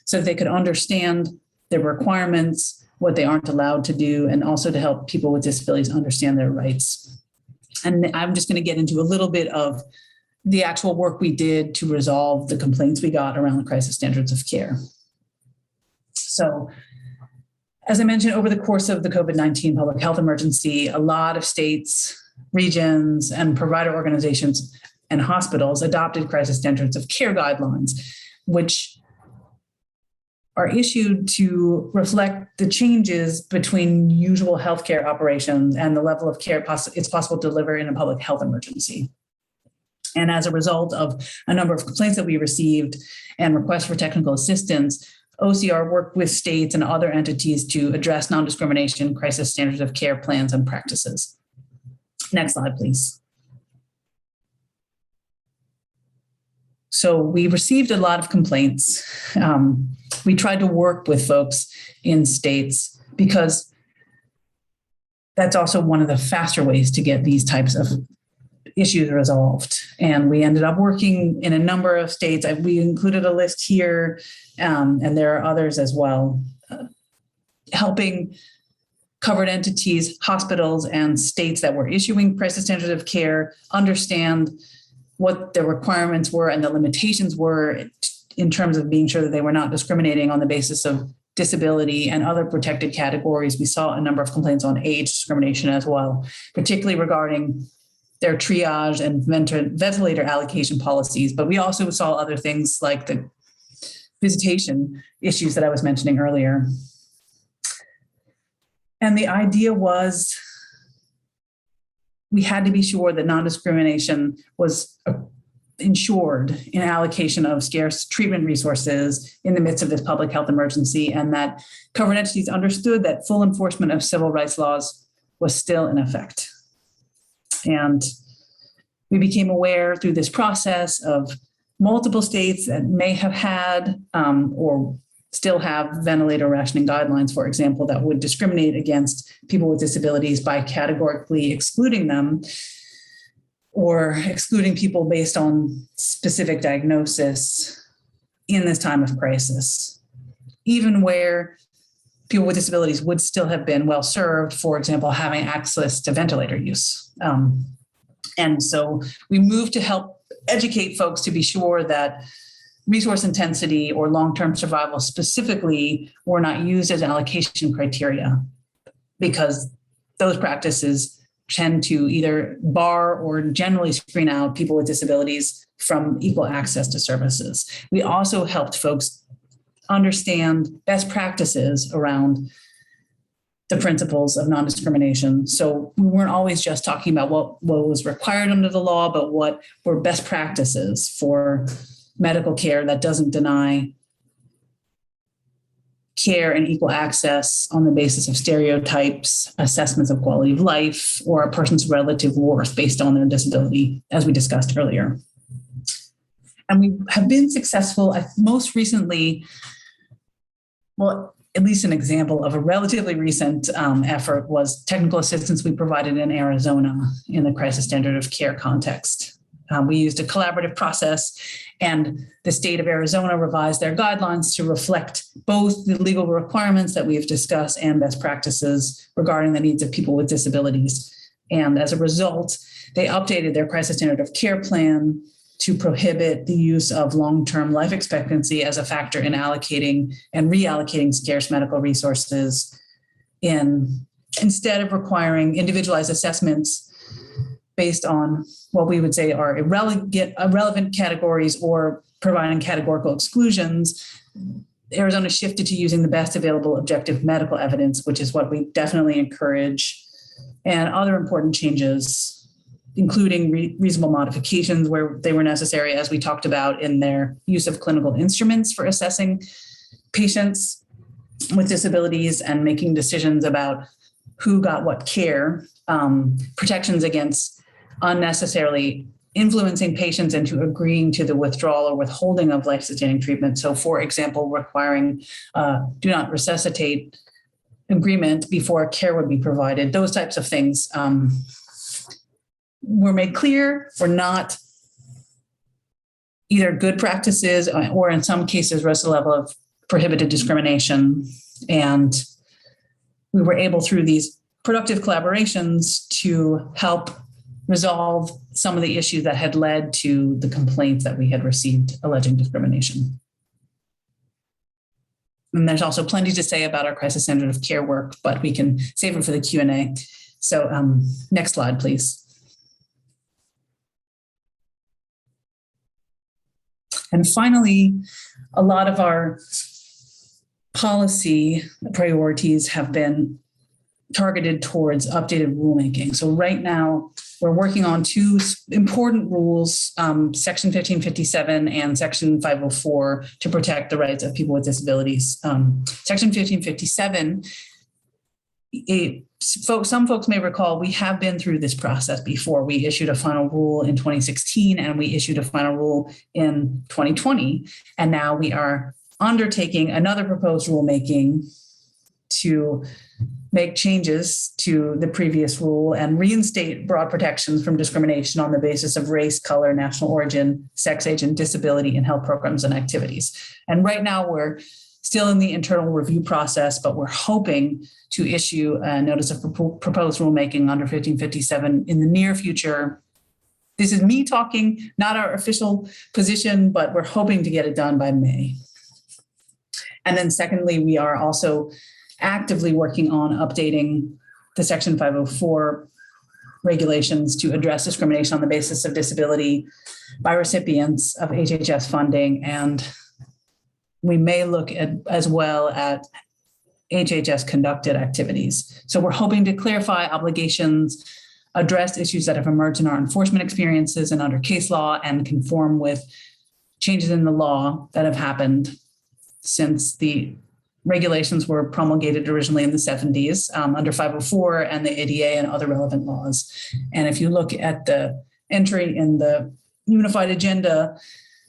so that they could understand their requirements, what they aren't allowed to do, and also to help people with disabilities understand their rights. And I'm just going to get into a little bit of the actual work we did to resolve the complaints we got around the crisis standards of care. So, as I mentioned, over the course of the COVID-19 public health emergency, a lot of states, regions, and provider organizations and hospitals adopted crisis standards of care guidelines, which are issued to reflect the changes between usual healthcare operations and the level of care it's possible to deliver in a public health emergency. And as a result of a number of complaints that we received and requests for technical assistance, OCR worked with states and other entities to address non-discrimination crisis standards of care plans and practices. Next slide, please. So we received a lot of complaints. We tried to work with folks in states because that's also one of the faster ways to get these types of issues resolved. And we ended up working in a number of states. We included a list here, and there are others as well, helping covered entities, hospitals, and states that were issuing crisis standards of care understand what the requirements were and the limitations were in terms of being sure that they were not discriminating on the basis of disability and other protected categories. We saw a number of complaints on age discrimination as well, particularly regarding their triage and ventilator allocation policies. But we also saw other things like the visitation issues that I was mentioning earlier. And the idea was we had to be sure that non-discrimination was ensured in allocation of scarce treatment resources in the midst of this public health emergency, and that covered entities understood that full enforcement of civil rights laws was still in effect. And we became aware through this process of multiple states that may have had or still have ventilator rationing guidelines, for example, that would discriminate against people with disabilities by categorically excluding them or excluding people based on specific diagnosis in this time of crisis, even where people with disabilities would still have been well served, for example, having access to ventilator use. And so we moved to help educate folks to be sure that resource intensity or long-term survival specifically were not used as allocation criteria, because those practices tend to either bar or generally screen out people with disabilities from equal access to services. We also helped folks understand best practices around the principles of non-discrimination. So we weren't always just talking about what was required under the law, but what were best practices for medical care that doesn't deny care and equal access on the basis of stereotypes, assessments of quality of life, or a person's relative worth based on their disability, as we discussed earlier. And we have been successful. Most recently, well, at least an example of a relatively recent effort was technical assistance we provided in Arizona in the crisis standard of care context. We used a collaborative process, and the state of Arizona revised their guidelines to reflect both the legal requirements that we have discussed and best practices regarding the needs of people with disabilities. And as a result, they updated their crisis standard of care plan to prohibit the use of long-term life expectancy as a factor in allocating and reallocating scarce medical resources, instead of requiring individualized assessments based on what we would say are irrelevant categories or providing categorical exclusions. Arizona shifted to using the best available objective medical evidence, which is what we definitely encourage, and other important changes, including reasonable modifications where they were necessary, as we talked about in their use of clinical instruments for assessing patients with disabilities and making decisions about who got what care, protections against unnecessarily influencing patients into agreeing to the withdrawal or withholding of life-sustaining treatment. So, for example, requiring do not resuscitate agreement before care would be provided. Those types of things were made clear were not either good practices or in some cases rose to the level of prohibited discrimination. And we were able, through these productive collaborations, to help resolve some of the issues that had led to the complaints that we had received alleging discrimination. And there's also plenty to say about our crisis standard of care work, but we can save it for the Q&A. So next slide, please. And finally, a lot of our policy priorities have been targeted towards updated rulemaking. So right now, we're working on two important rules, Section 1557 and Section 504, to protect the rights of people with disabilities. Section 1557, some folks may recall, we have been through this process before. We issued a final rule in 2016, and we issued a final rule in 2020. And now we are undertaking another proposed rulemaking to make changes to the previous rule and reinstate broad protections from discrimination on the basis of race, color, national origin, sex, age, and disability in health programs and activities. And right now we're still in the internal review process, but we're hoping to issue a notice of proposed rulemaking under 1557 in the near future. This is me talking, not our official position, but we're hoping to get it done by May. And then secondly, we are also actively working on updating the Section 504 regulations to address discrimination on the basis of disability by recipients of HHS funding. And we may look at as well at HHS conducted activities. So we're hoping to clarify obligations, address issues that have emerged in our enforcement experiences and under case law, and conform with changes in the law that have happened since the regulations were promulgated originally in the 70s under 504 and the ADA and other relevant laws. And if you look at the entry in the unified agenda,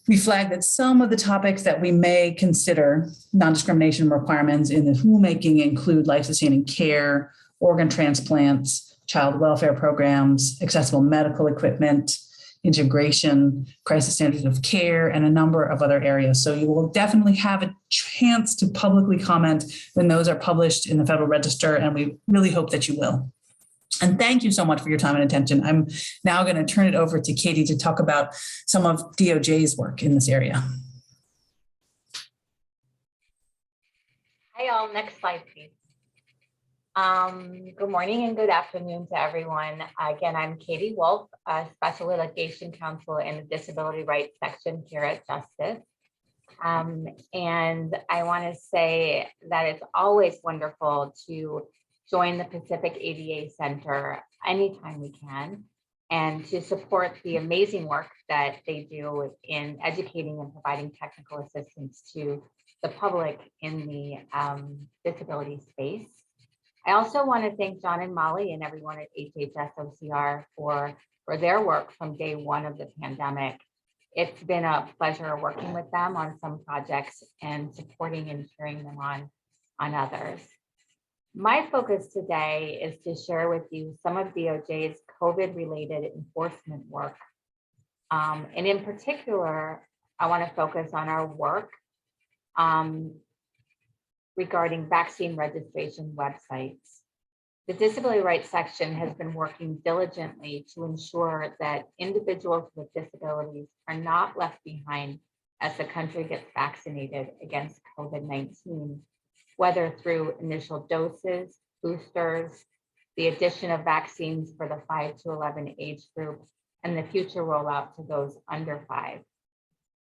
we flag that some of the topics that we may consider non-discrimination requirements in this rulemaking include life-sustaining care, organ transplants, child welfare programs, accessible medical equipment, integration, crisis standards of care, and a number of other areas. So you will definitely have a chance to publicly comment when those are published in the Federal Register, and we really hope that you will. And thank you so much for your time and attention. I'm now going to turn it over to Katie to talk about some of DOJ's work in this area. Hi all, next slide please. Good morning and good afternoon to everyone. Again, I'm Katie Wolf, Special Litigation Counsel in the Disability Rights section here at Justice. And I want to say that it's always wonderful to join the Pacific ADA Center anytime we can, and to support the amazing work that they do in educating and providing technical assistance to the public in the disability space. I also want to thank John and Molly and everyone at HHS OCR for their work from day one of the pandemic. It's been a pleasure working with them on some projects and supporting and cheering them on others. My focus today is to share with you some of DOJ's COVID-related enforcement work. And in particular, I want to focus on our work regarding vaccine registration websites. The Disability Rights section has been working diligently to ensure that individuals with disabilities are not left behind as the country gets vaccinated against COVID-19, whether through initial doses, boosters, the addition of vaccines for the 5 to 11 age group, and the future rollout to those under 5.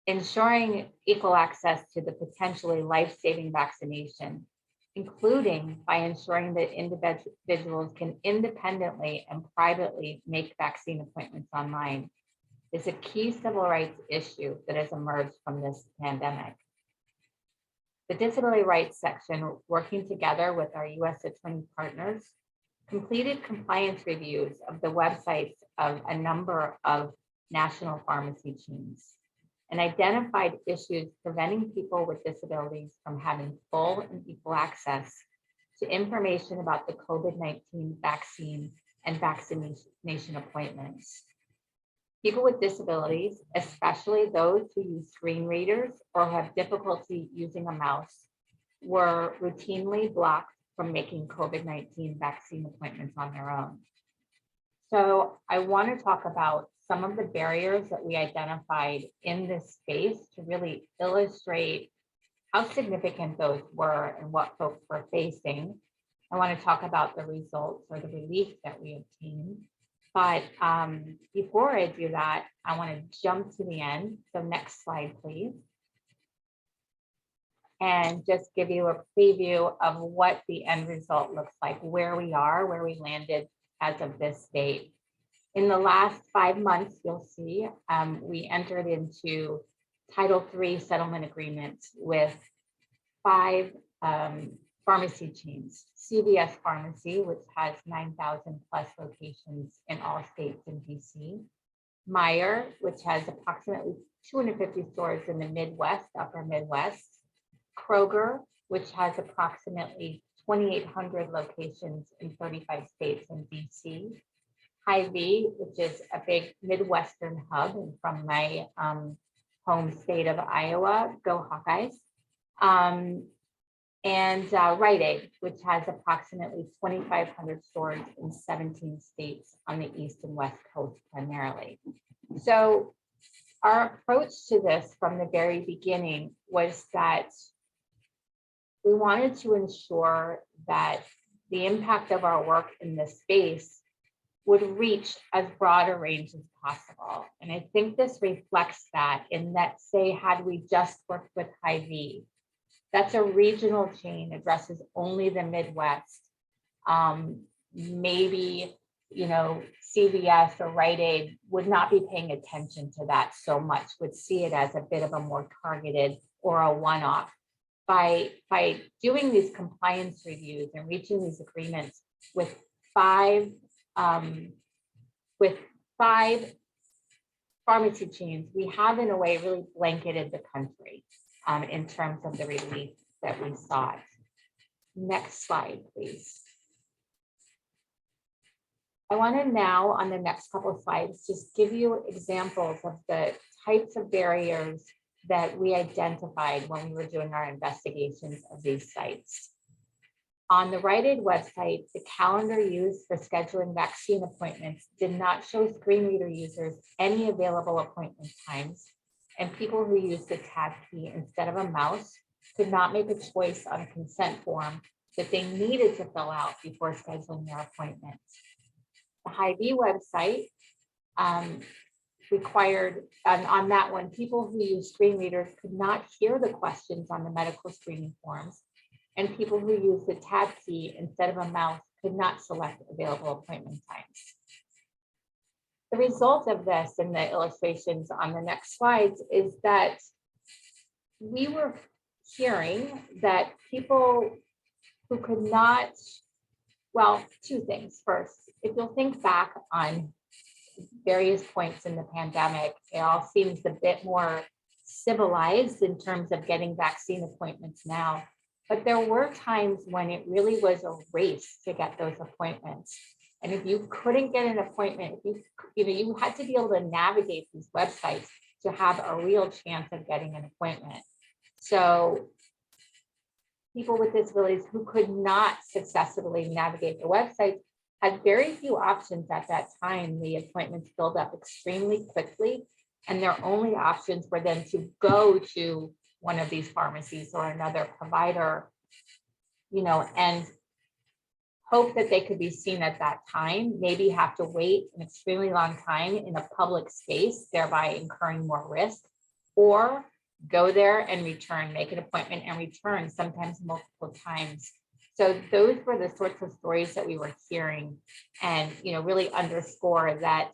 Ensuring equal access to the potentially life-saving vaccination, including by ensuring that individuals can independently and privately make vaccine appointments online, is a key civil rights issue that has emerged from this pandemic. The Disability Rights section, working together with our U.S. Attorney partners, completed compliance reviews of the websites of a number of national pharmacy chains and identified issues preventing people with disabilities from having full and equal access to information about the COVID-19 vaccine and vaccination appointments. People with disabilities, especially those who use screen readers or have difficulty using a mouse, were routinely blocked from making COVID-19 vaccine appointments on their own. So I want to talk about some of the barriers that we identified in this space to really illustrate how significant those were and what folks were facing. I want to talk about the results or the relief that we obtained. But before I do that, I want to jump to the end. So next slide, please. And just give you a preview of what the end result looks like, where we are, where we landed as of this date. In the last 5 months, you'll see we entered into Title III settlement agreements with 5 pharmacy chains. CVS Pharmacy, which has 9,000 plus locations in all states in DC. Meijer, which has approximately 250 stores in the Midwest, upper Midwest. Kroger, which has approximately 2,800 locations in 35 states in DC. Hy-Vee, which is a big Midwestern hub and from my home state of Iowa, go Hawkeyes. And Rite Aid, which has approximately 2,500 stores in 17 states on the East and West Coast primarily. So our approach to this from the very beginning was that we wanted to ensure that the impact of our work in this space would reach as broad a range as possible. And I think this reflects that in that, say, had we just worked with Hy-Vee, that's a regional chain, addresses only the Midwest. Maybe, you know, CVS or Rite Aid would not be paying attention to that so much, would see it as a bit of a more targeted or a one-off. By doing these compliance reviews and reaching these agreements with five pharmacy chains, we have in a way really blanketed the country in terms of the relief that we sought. Next slide, please. I want to now, on the next couple of slides, just give you examples of the types of barriers that we identified when we were doing our investigations of these sites. On the Rite Aid website, the calendar used for scheduling vaccine appointments did not show screen reader users any available appointment times, and people who used the tab key instead of a mouse could not make a choice on a consent form that they needed to fill out before scheduling their appointment. The Hy-Vee website required, on that one, people who use screen readers could not hear the questions on the medical screening forms, and people who use the tab key instead of a mouse could not select available appointment times. The result of this and the illustrations on the next slides is that we were hearing that people who could not, well, 2 things. First, if you'll think back on various points in the pandemic, it all seems a bit more civilized in terms of getting vaccine appointments now. But there were times when it really was a race to get those appointments. And if you couldn't get an appointment, you had to be able to navigate these websites to have a real chance of getting an appointment. So people with disabilities who could not successfully navigate the website had very few options at that time. The appointments filled up extremely quickly, and their only options were then to go to one of these pharmacies or another provider, and hope that they could be seen at that time, maybe have to wait an extremely long time in a public space, thereby incurring more risk, or go there and return, make an appointment and return, sometimes multiple times. So those were the sorts of stories that we were hearing, and really underscore that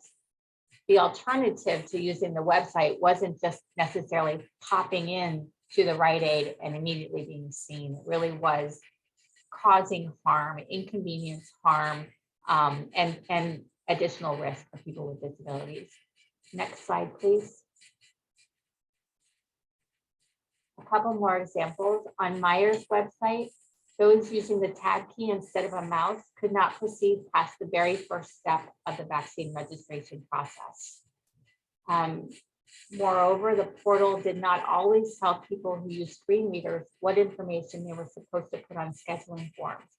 the alternative to using the website wasn't just necessarily popping in to the Rite Aid and immediately being seen. It really was causing harm, inconvenience, harm, and additional risk for people with disabilities. Next slide, please. A couple more examples. On Meijer's website, those using the tab key instead of a mouse could not proceed past the very first step of the vaccine registration process. Moreover, the portal did not always tell people who use screen readers what information they were supposed to put on scheduling forms,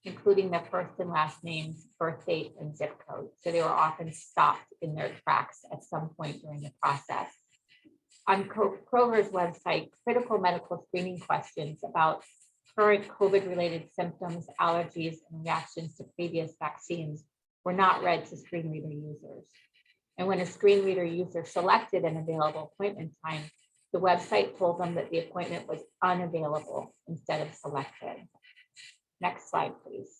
including their first and last names, birth date, and zip code. So they were often stopped in their tracks at some point during the process. On Kroger's website, critical medical screening questions about current COVID-related symptoms, allergies, and reactions to previous vaccines were not read to screen reader users. And when a screen reader user selected an available appointment time, the website told them that the appointment was unavailable instead of selected. Next slide, please.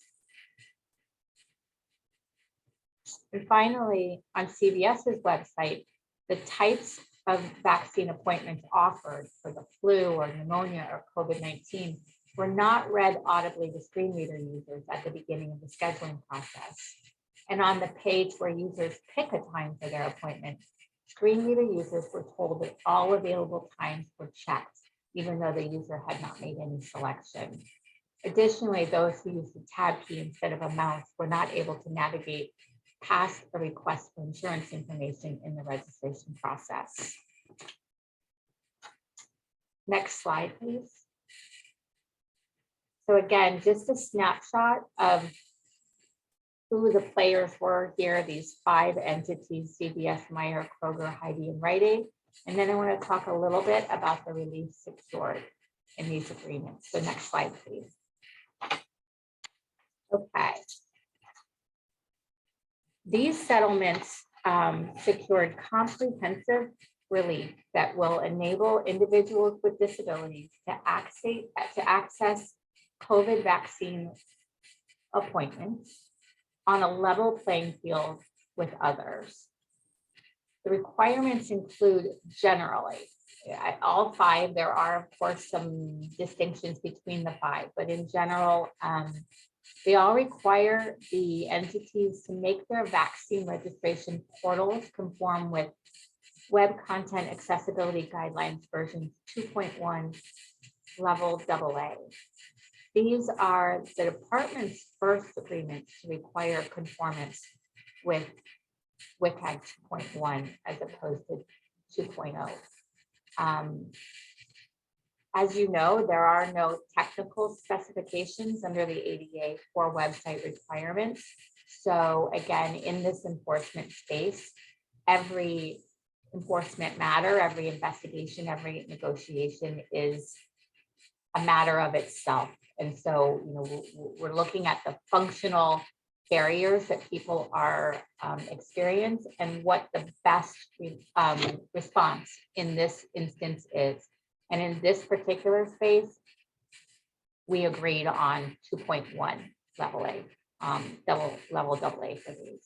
And finally, on CVS's website, the types of vaccine appointments offered for the flu or pneumonia or COVID-19 were not read audibly to screen reader users at the beginning of the scheduling process. And on the page where users pick a time for their appointment, screen reader users were told that all available times were checked, even though the user had not made any selection. Additionally, those who used the tab key instead of a mouse were not able to navigate past a request for insurance information in the registration process. Next slide, please. So again, just a snapshot of who the players were here, these 5 entities: CVS, Meijer, Kroger, Hy-Vee, and Rite Aid. And then I want to talk a little bit about the relief secured in these agreements. So next slide, please. Okay. These settlements secured comprehensive relief that will enable individuals with disabilities to access COVID vaccine appointments on a level playing field with others. The requirements include generally, all 5, there are of course some distinctions between the 5, but in general, they all require the entities to make their vaccine registration portals conform with Web Content Accessibility Guidelines version 2.1 level AA. These are the department's first agreements to require conformance with WCAG 2.1 as opposed to 2.0. As you know, there are no technical specifications under the ADA for website requirements. So again, in this enforcement space, every enforcement matter, every investigation, every negotiation is a matter of itself. And so, you know, we're looking at the functional barriers that people are experiencing and what the best response in this instance is. And in this particular space, we agreed on 2.1 level A, level AA for these.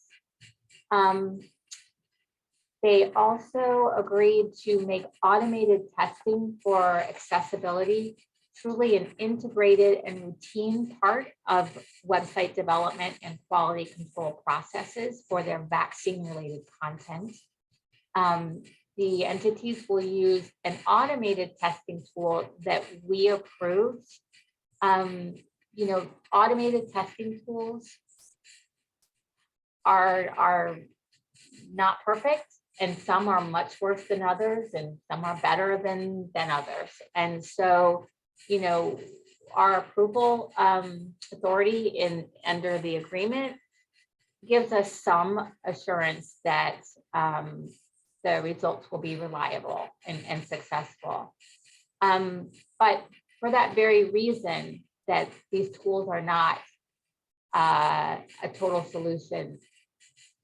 They also agreed to make automated testing for accessibility truly an integrated and routine part of website development and quality control processes for their vaccine-related content. The entities will use an automated testing tool that we approved. You know, automated testing tools are not perfect, and some are much worse than others, and some are better than others. And so, you know, our approval authority under the agreement gives us some assurance that the results will be reliable and successful. But for that very reason, that these tools are not a total solution,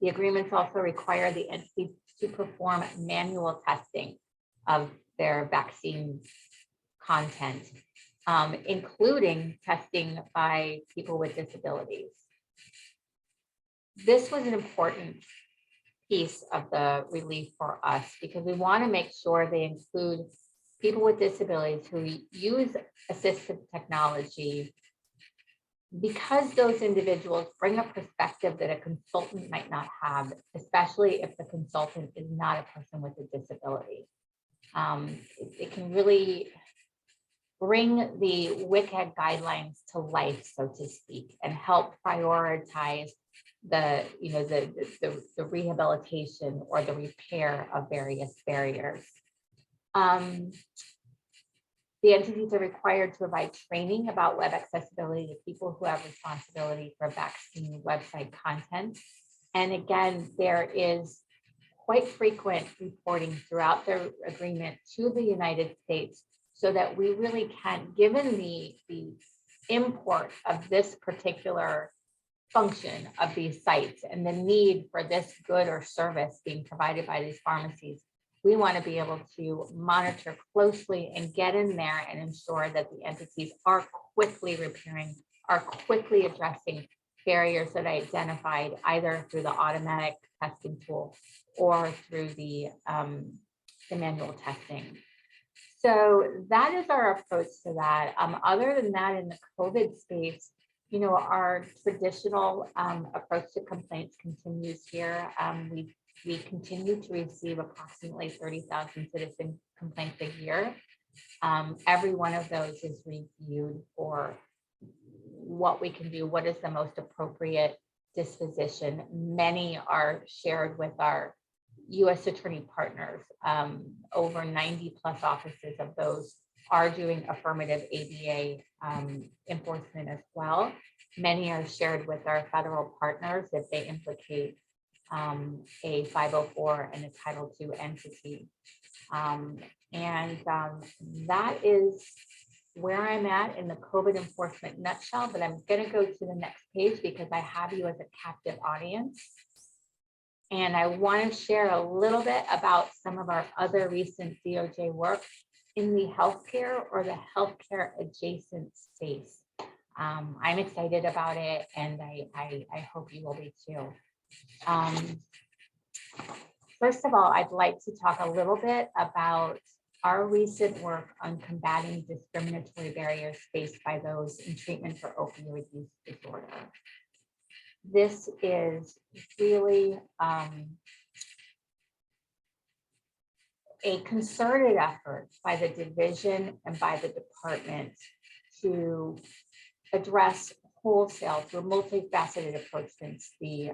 the agreements also require the entity to perform manual testing of their vaccine content, including testing by people with disabilities. This was an important piece of the relief for us because we want to make sure they include people with disabilities who use assistive technology, because those individuals bring a perspective that a consultant might not have, especially if the consultant is not a person with a disability. It can really bring the WCAG guidelines to life, so to speak, and help prioritize the rehabilitation or the repair of various barriers. The entities are required to provide training about web accessibility to people who have responsibility for vaccine website content. And again, there is quite frequent reporting throughout the agreement to the United States so that we really can, given the import of this particular function of these sites and the need for this good or service being provided by these pharmacies, we want to be able to monitor closely and get in there and ensure that the entities are quickly repairing, are quickly addressing barriers that I identified either through the automatic testing tool or through the manual testing. So that is our approach to that. Other than that, in the COVID space, you know, our traditional approach to complaints continues here. We continue to receive approximately 30,000 citizen complaints a year. Every one of those is reviewed for what we can do, what is the most appropriate disposition. Many are shared with our U.S. attorney partners. Over 90 plus offices of those are doing affirmative ADA enforcement as well. Many are shared with our federal partners if they implicate a 504 and a Title II entity. That is where I'm at in the COVID enforcement nutshell, but I'm going to go to the next page because I have you as a captive audience. And I want to share a little bit about some of our other recent DOJ work in the healthcare or the healthcare adjacent space. I'm excited about it, and I hope you will be too. First of all, I'd like to talk a little bit about our recent work on combating discriminatory barriers faced by those in treatment for opioid use disorder. This is really a concerted effort by the division and by the department to address wholesale through a multifaceted approach since the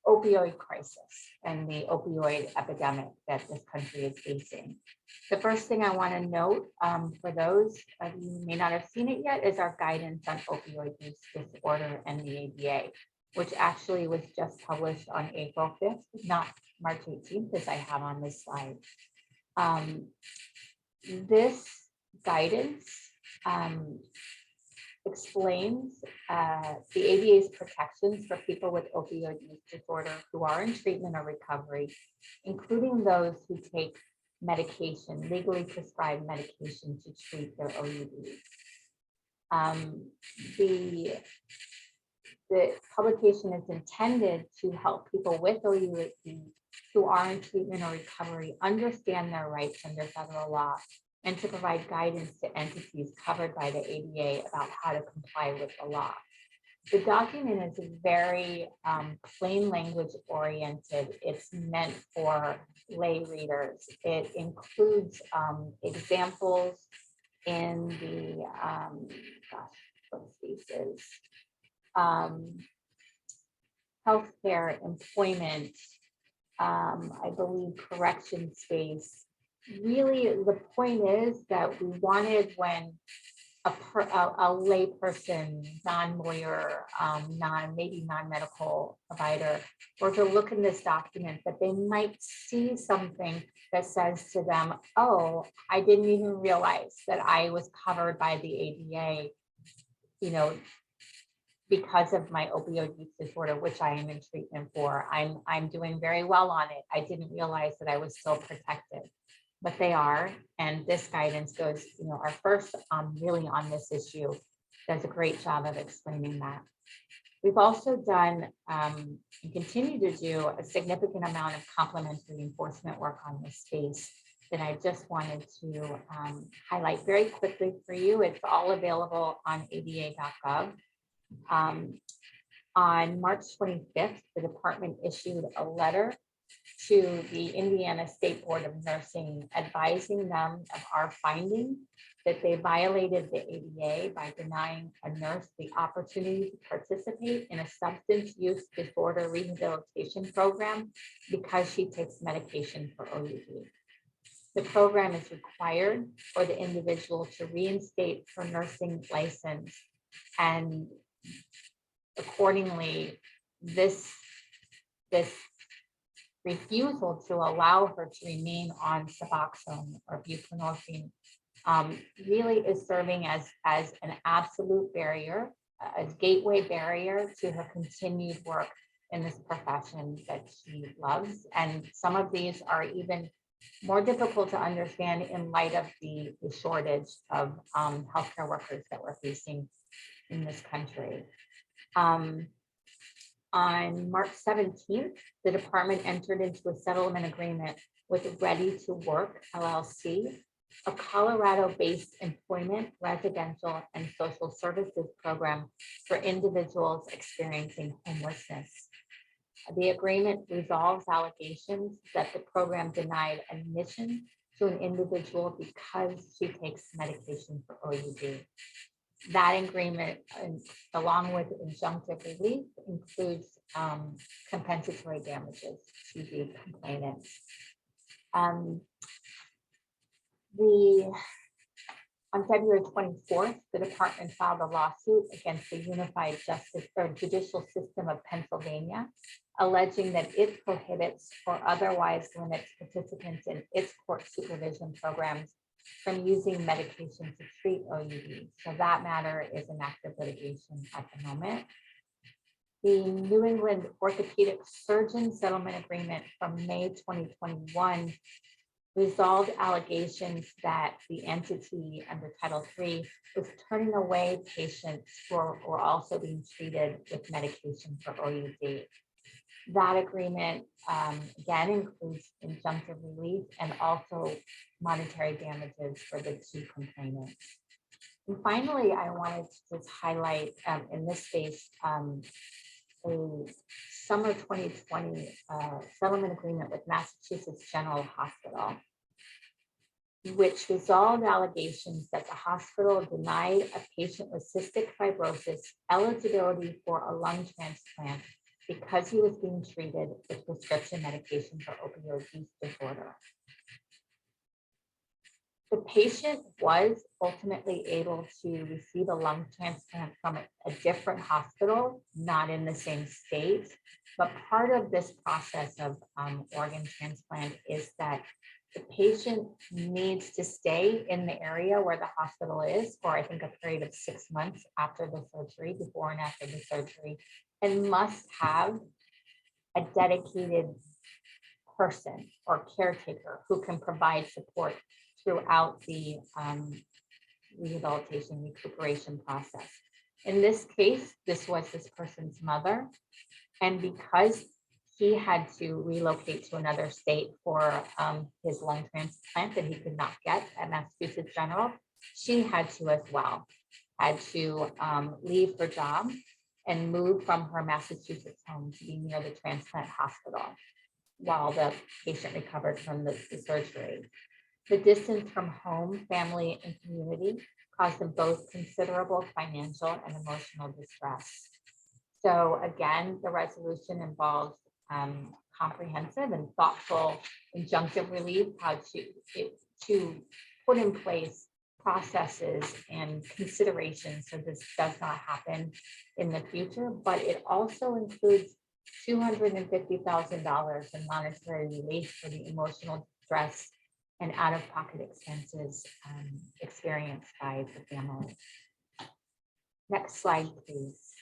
opioid crisis and the opioid epidemic that this country is facing. The first thing I want to note for those of you who may not have seen it yet is our guidance on opioid use disorder and the ADA, which actually was just published on April 5th, not March 18th, as I have on this slide. This guidance explains the ADA's protections for people with opioid use disorder who are in treatment or recovery, including those who take medication, legally prescribed medication to treat their OUDs. The publication is intended to help people with OUD who are in treatment or recovery understand their rights under federal law and to provide guidance to entities covered by the ADA about how to comply with the law. The document is very plain language oriented. It's meant for lay readers. It includes examples in the, healthcare, employment, I believe correction space. Really, the point is that we wanted when a lay person, non-lawyer, maybe non-medical provider, or to look in this document, that they might see something that says to them, oh, I didn't even realize that I was covered by the ADA, you know, because of my opioid use disorder, which I am in treatment for. I'm doing very well on it. I didn't realize that I was still protected. But they are, and this guidance goes, you know, our first really on this issue does a great job of explaining that. We've also done and continue to do a significant amount of complementary enforcement work on this space that I just wanted to highlight very quickly for you. It's all available on ada.gov. On March 25th, the department issued a letter to the Indiana State Board of Nursing, advising them of our finding that they violated the ADA by denying a nurse the opportunity to participate in a substance use disorder rehabilitation program because she takes medication for OUD. The program is required for the individual to reinstate her nursing license, and accordingly, this refusal to allow her to remain on Suboxone or buprenorphine really is serving as an absolute barrier, a gateway barrier to her continued work in this profession that she loves. And some of these are even more difficult to understand in light of the shortage of healthcare workers that we're facing in this country. On March 17th, the department entered into a settlement agreement with Ready to Work LLC, a Colorado-based employment, residential, and social services program for individuals experiencing homelessness. The agreement resolves allegations that the program denied admission to an individual because she takes medication for OUD. That agreement, along with injunctive relief, includes compensatory damages to the complainants. On February 24th, the department filed a lawsuit against the Unified Justice or Judicial System of Pennsylvania, alleging that it prohibits or otherwise limits participants in its court supervision programs from using medication to treat OUD. So that matter is in active litigation at the moment. The New England Orthopedic Surgeon Settlement Agreement from May 2021 resolved allegations that the entity under Title III was turning away patients who were also being treated with medication for OUD. That agreement again includes injunctive relief and also monetary damages for the two complainants. And finally, I wanted to just highlight in this space a summer 2020 settlement agreement with Massachusetts General Hospital, which resolved allegations that the hospital denied a patient with cystic fibrosis eligibility for a lung transplant because he was being treated with prescription medication for opioid use disorder. The patient was ultimately able to receive a lung transplant from a different hospital, not in the same state. But part of this process of organ transplant is that the patient needs to stay in the area where the hospital is for, I think, a period of 6 months after the surgery, before and after the surgery, and must have a dedicated person or caretaker who can provide support throughout the rehabilitation recuperation process. In this case, this was this person's mother, and because he had to relocate to another state for his lung transplant that he could not get at Massachusetts General, she had to as well, had to leave her job and move from her Massachusetts home to be near the transplant hospital while the patient recovered from the surgery. The distance from home, family, and community caused them both considerable financial and emotional distress. So again, the resolution involves comprehensive and thoughtful injunctive relief, how to put in place processes and considerations so this does not happen in the future, but it also includes $250,000 in monetary relief for the emotional distress and out-of-pocket expenses experienced by the family. Next slide, please.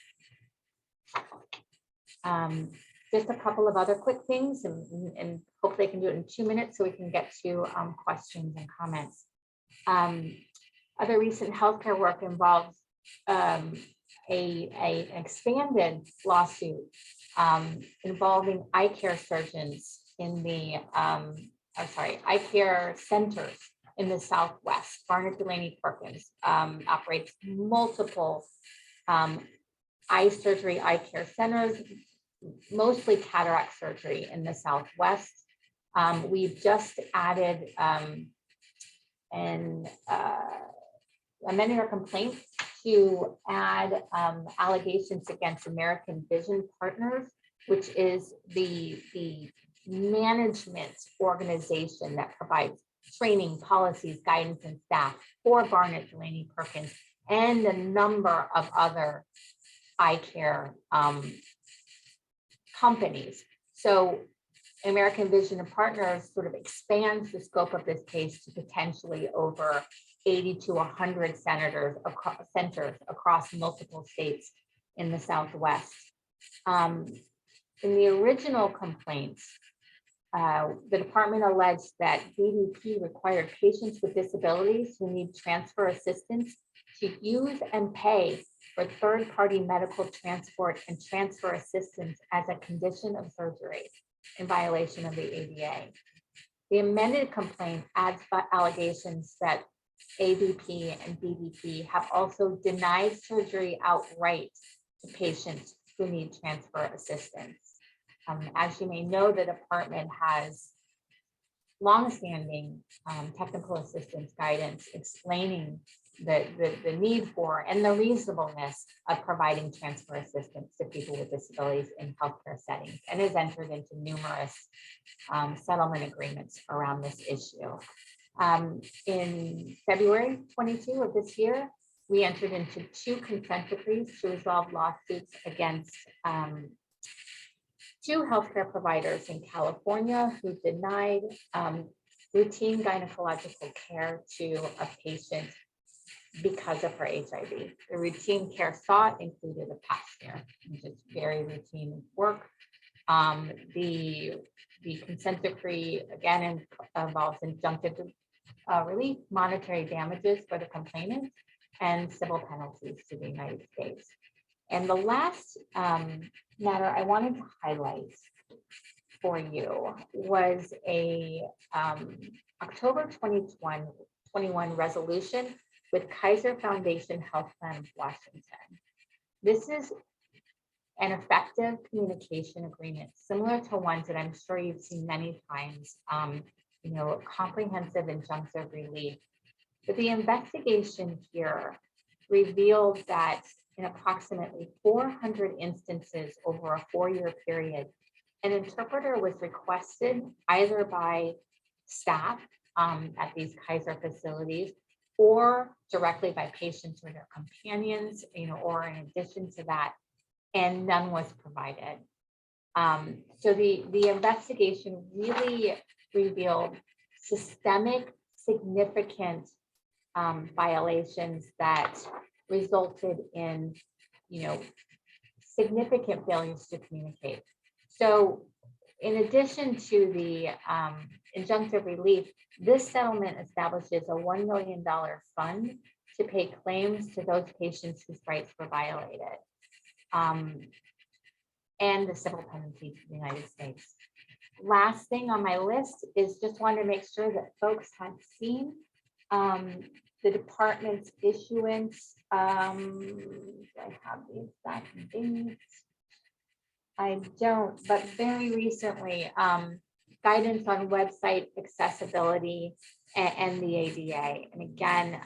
Just a couple of other quick things, and hopefully I can do it in 2 minutes so we can get to questions and comments. Other recent healthcare work involves an expanded lawsuit involving eye care surgeons in the eye care centers in the Southwest. Barnett Delaney Perkins operates multiple eye surgery, eye care centers, mostly cataract surgery in the Southwest. We've just added amended our complaint to add allegations against American Vision Partners, which is the management organization that provides training, policies, guidance, and staff for Barnett, Delaney, Perkins, and a number of other eye care companies. So American Vision and Partners sort of expands the scope of this case to potentially over 80 to 100 centers across multiple states in the Southwest. In the original complaints, the department alleged that BDP required patients with disabilities who need transfer assistance to use and pay for third-party medical transport and transfer assistance as a condition of surgery in violation of the ADA. The amended complaint adds allegations that AVP and BDP have also denied surgery outright to patients who need transfer assistance. As you may know, the department has longstanding technical assistance guidance explaining the need for and the reasonableness of providing transfer assistance to people with disabilities in healthcare settings, and has entered into numerous settlement agreements around this issue. In February 22 of this year, we entered into 2 consent decrees to resolve lawsuits against 2 healthcare providers in California who denied routine gynecological care to a patient because of her HIV. The routine care sought included a pap smear, which is very routine work. The consent decree again involves injunctive relief, monetary damages for the complainant, and civil penalties to the United States. And the last matter I wanted to highlight for you was a October 2021 resolution with Kaiser Foundation Health Plan of Washington. This is an effective communication agreement similar to ones that I'm sure you've seen many times, comprehensive injunctive relief. But the investigation here revealed that in approximately 400 instances over a 4-year period, an interpreter was requested either by staff at these Kaiser facilities or directly by patients or their companions, or in addition to that, and none was provided. So the investigation really revealed systemic, significant violations that resulted in, significant failures to communicate. So in addition to the injunctive relief, this settlement establishes a $1 million fund to pay claims to those patients whose rights were violated, and the civil penalty to the United States. Last thing on my list is just wanted to make sure that folks had seen the department's issuance. I have the exact date. I don't, but very recently, guidance on website accessibility and the ADA. And again,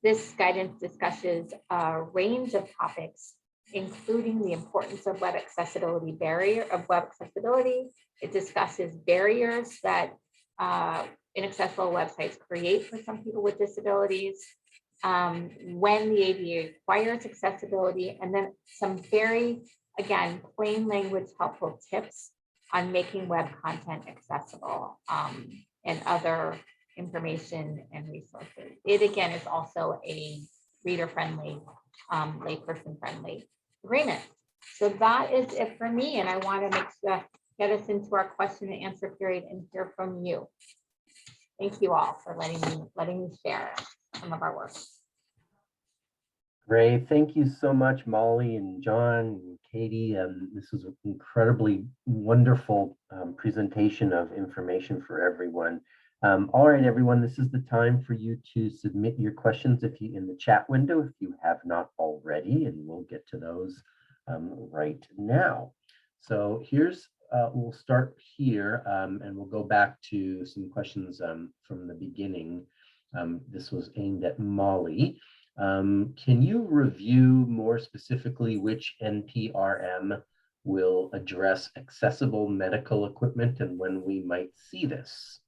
this guidance discusses a range of topics, including the importance of web accessibility It discusses barriers that inaccessible websites create for some people with disabilities, when the ADA requires accessibility, and then some very, again, plain language helpful tips on making web content accessible, and other information and resources. It again is also a reader-friendly, layperson-friendly agreement. So that is it for me, and I want to get us into our question and answer period and hear from you. Thank you all for letting me share some of our work. Great. Thank you so much, Molly and John and Katie. This was an incredibly wonderful presentation of information for everyone. All right, everyone, this is the time for you to submit your questions in the chat window if you have not already, and we'll get to those right now. So we'll start here, and we'll go back to some questions from the beginning. This was aimed at Molly. Can you review more specifically which NPRM will address accessible medical equipment and when we might see this?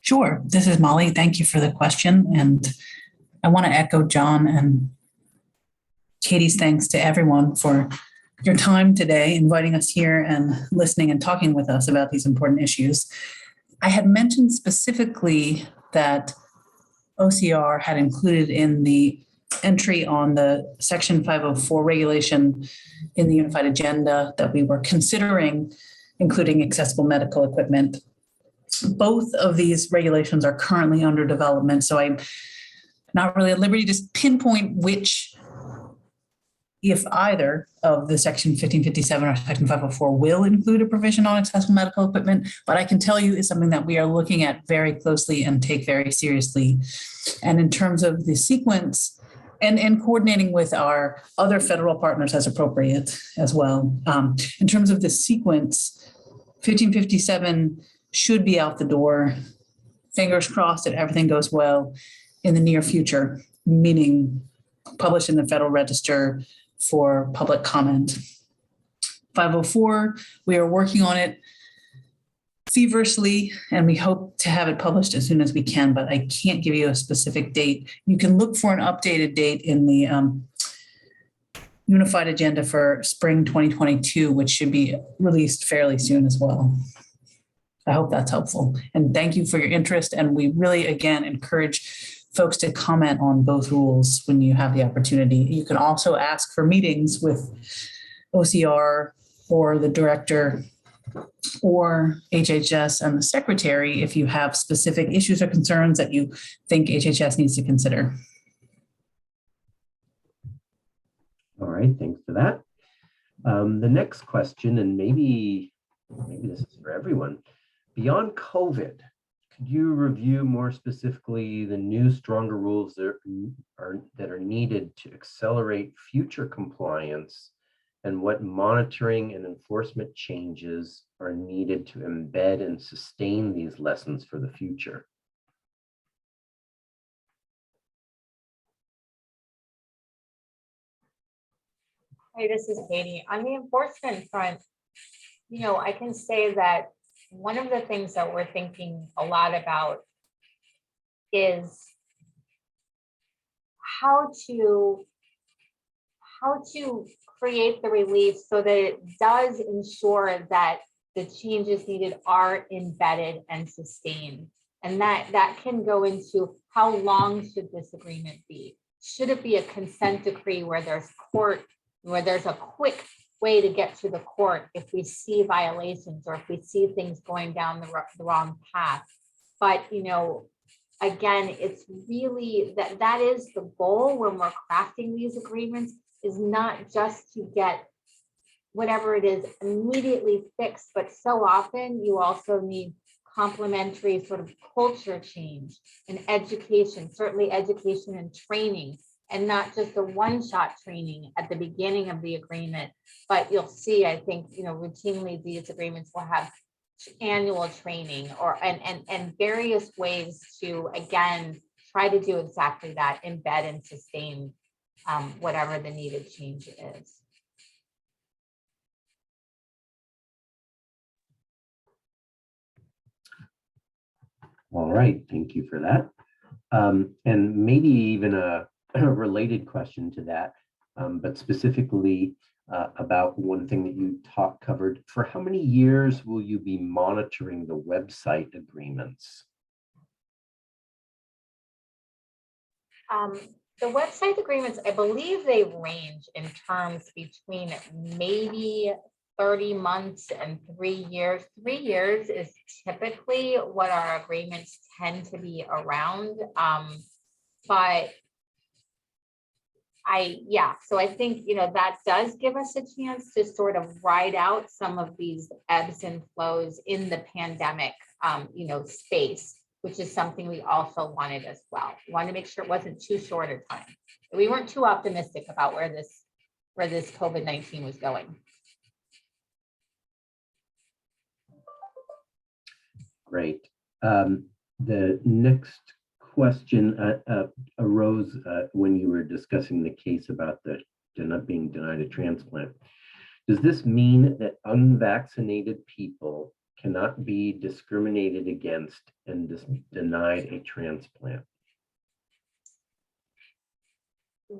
Sure. This is Molly. Thank you for the question. And I want to echo John and Katie's thanks to everyone for your time today, inviting us here and listening and talking with us about these important issues. I had mentioned specifically that OCR had included in the entry on the Section 504 regulation in the Unified Agenda that we were considering including accessible medical equipment. Both of these regulations are currently under development, so I'm not really at liberty to pinpoint which, if either of the Section 1557 or Section 504 will include a provision on accessible medical equipment, but I can tell you is something that we are looking at very closely and take very seriously. And in terms of the sequence and coordinating with our other federal partners as appropriate as well. In terms of the sequence, 1557 should be out the door, fingers crossed that everything goes well in the near future, meaning published in the Federal Register for public comment. 504, we are working on it feverishly, and we hope to have it published as soon as we can, but I can't give you a specific date. You can look for an updated date in the Unified Agenda for spring 2022, which should be released fairly soon as well. I hope that's helpful. And thank you for your interest. And we really, again, encourage folks to comment on both rules when you have the opportunity. You can also ask for meetings with OCR or the director or HHS and the secretary if you have specific issues or concerns that you think HHS needs to consider. All right, thanks for that. The next question, and maybe this is for everyone. Beyond COVID, could you review more specifically the new stronger rules that are needed to accelerate future compliance and what monitoring and enforcement changes are needed to embed and sustain these lessons for the future? Hey, this is Katie. On the enforcement front, I can say that one of the things that we're thinking a lot about is how to create the relief so that it does ensure that the changes needed are embedded and sustained. And that can go into how long should this agreement be? Should it be a consent decree where there's a quick way to get to the court if we see violations or if we see things going down the wrong path? But again, it's really that is the goal when we're crafting these agreements, is not just to get whatever it is immediately fixed, but so often you also need complementary sort of culture change and education, certainly education and training, and not just a one-shot training at the beginning of the agreement. But you'll see, I think, routinely these agreements will have annual training and various ways to, again, try to do exactly that, embed and sustain whatever the needed change is. All right, thank you for that. And maybe even a related question to that, but specifically about one thing that you covered. For how many years will you be monitoring the website agreements? The website agreements, I believe they range in terms between maybe 30 months and 3 years. 3 years is typically what our agreements tend to be around. But so I think, that does give us a chance to sort of ride out some of these ebbs and flows in the pandemic, space, which is something we also wanted as well. We wanted to make sure it wasn't too short a time. We weren't too optimistic about where this COVID-19 was going. Great. The next question arose when you were discussing the case about the being denied a transplant. Does this mean that unvaccinated people cannot be discriminated against and denied a transplant?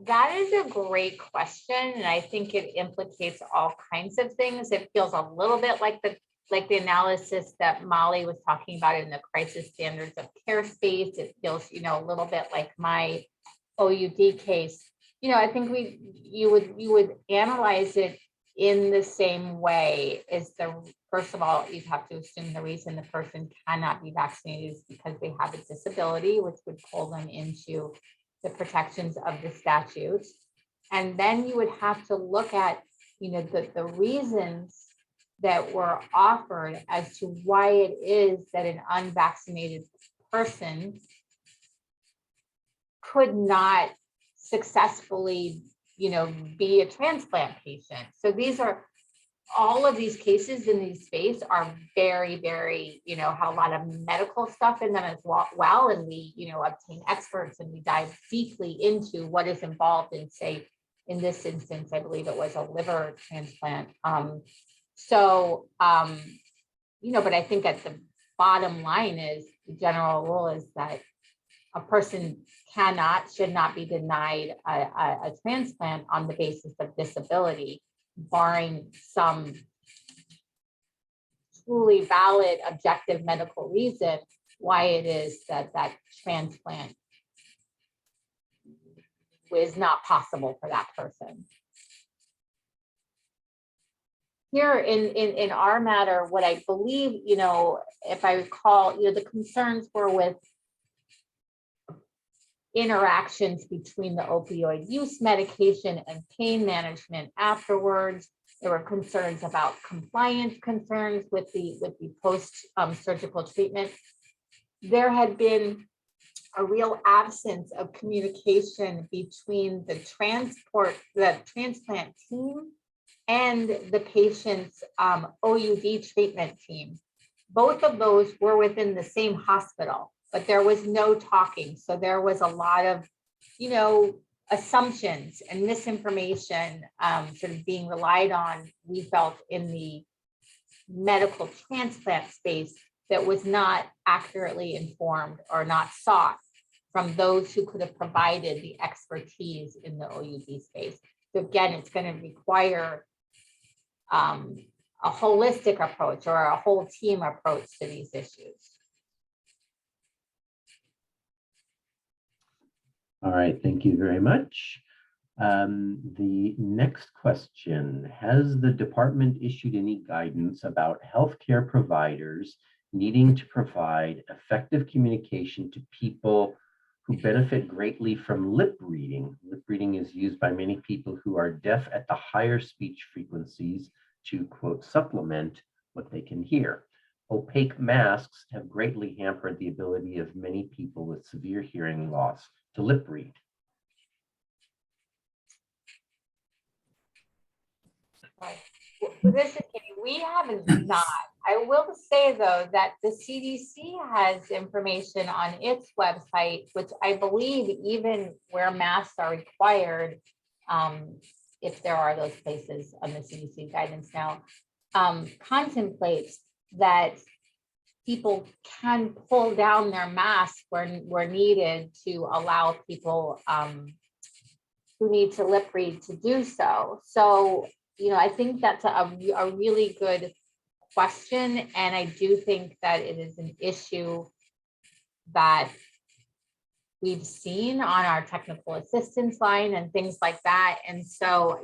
That is a great question, and I think it implicates all kinds of things. It feels a little bit like the analysis that Molly was talking about in the crisis standards of care space. It feels, a little bit like my OUD case. I think you would analyze it in the same way. First of all, you'd have to assume the reason the person cannot be vaccinated is because they have a disability, which would pull them into the protections of the statute. And then you would have to look at, the reasons that were offered as to why it is that an unvaccinated person could not successfully, be a transplant patient. So all of these cases in these space are very, very, have a lot of medical stuff in them as well. And we, obtain experts and we dive deeply into what is involved in, say, in this instance, I believe it was a liver transplant. But I think at the bottom line is the general rule is that a person should not be denied a transplant on the basis of disability, barring some truly valid objective medical reason why it is that transplant is not possible for that person. Here in our matter, what I believe, if I recall, the concerns were with interactions between the opioid use medication and pain management afterwards. There were concerns about compliance concerns with the post-surgical treatment. There had been a real absence of communication between the transplant team and the patient's OUD treatment team. Both of those were within the same hospital, but there was no talking. So there was a lot of, assumptions and misinformation sort of being relied on, we felt, in the medical transplant space that was not accurately informed or not sought from those who could have provided the expertise in the OUD space. So again, it's going to require a holistic approach or a whole team approach to these issues. All right, thank you very much. The next question, has the department issued any guidance about healthcare providers needing to provide effective communication to people who benefit greatly from lip reading? Lip reading is used by many people who are deaf at the higher speech frequencies to, quote, supplement what they can hear. Opaque masks have greatly hampered the ability of many people with severe hearing loss to lip read. This is Katie. We have not. I will say, though, that the CDC has information on its website, which I believe even where masks are required, if there are those places on the CDC guidance now, contemplates that people can pull down their masks where needed to allow people who need to lip read to do so. So, I think that's a really good question. And I do think that it is an issue that we've seen on our technical assistance line and things like that. And so,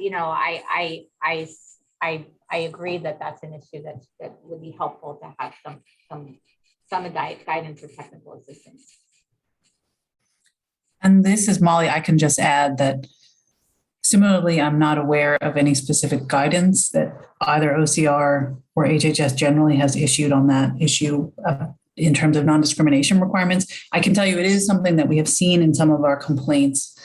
I agree that that's an issue that would be helpful to have some guidance or technical assistance. And this is Molly. I can just add that similarly, I'm not aware of any specific guidance that either OCR or HHS generally has issued on that issue in terms of non-discrimination requirements. I can tell you it is something that we have seen in some of our complaints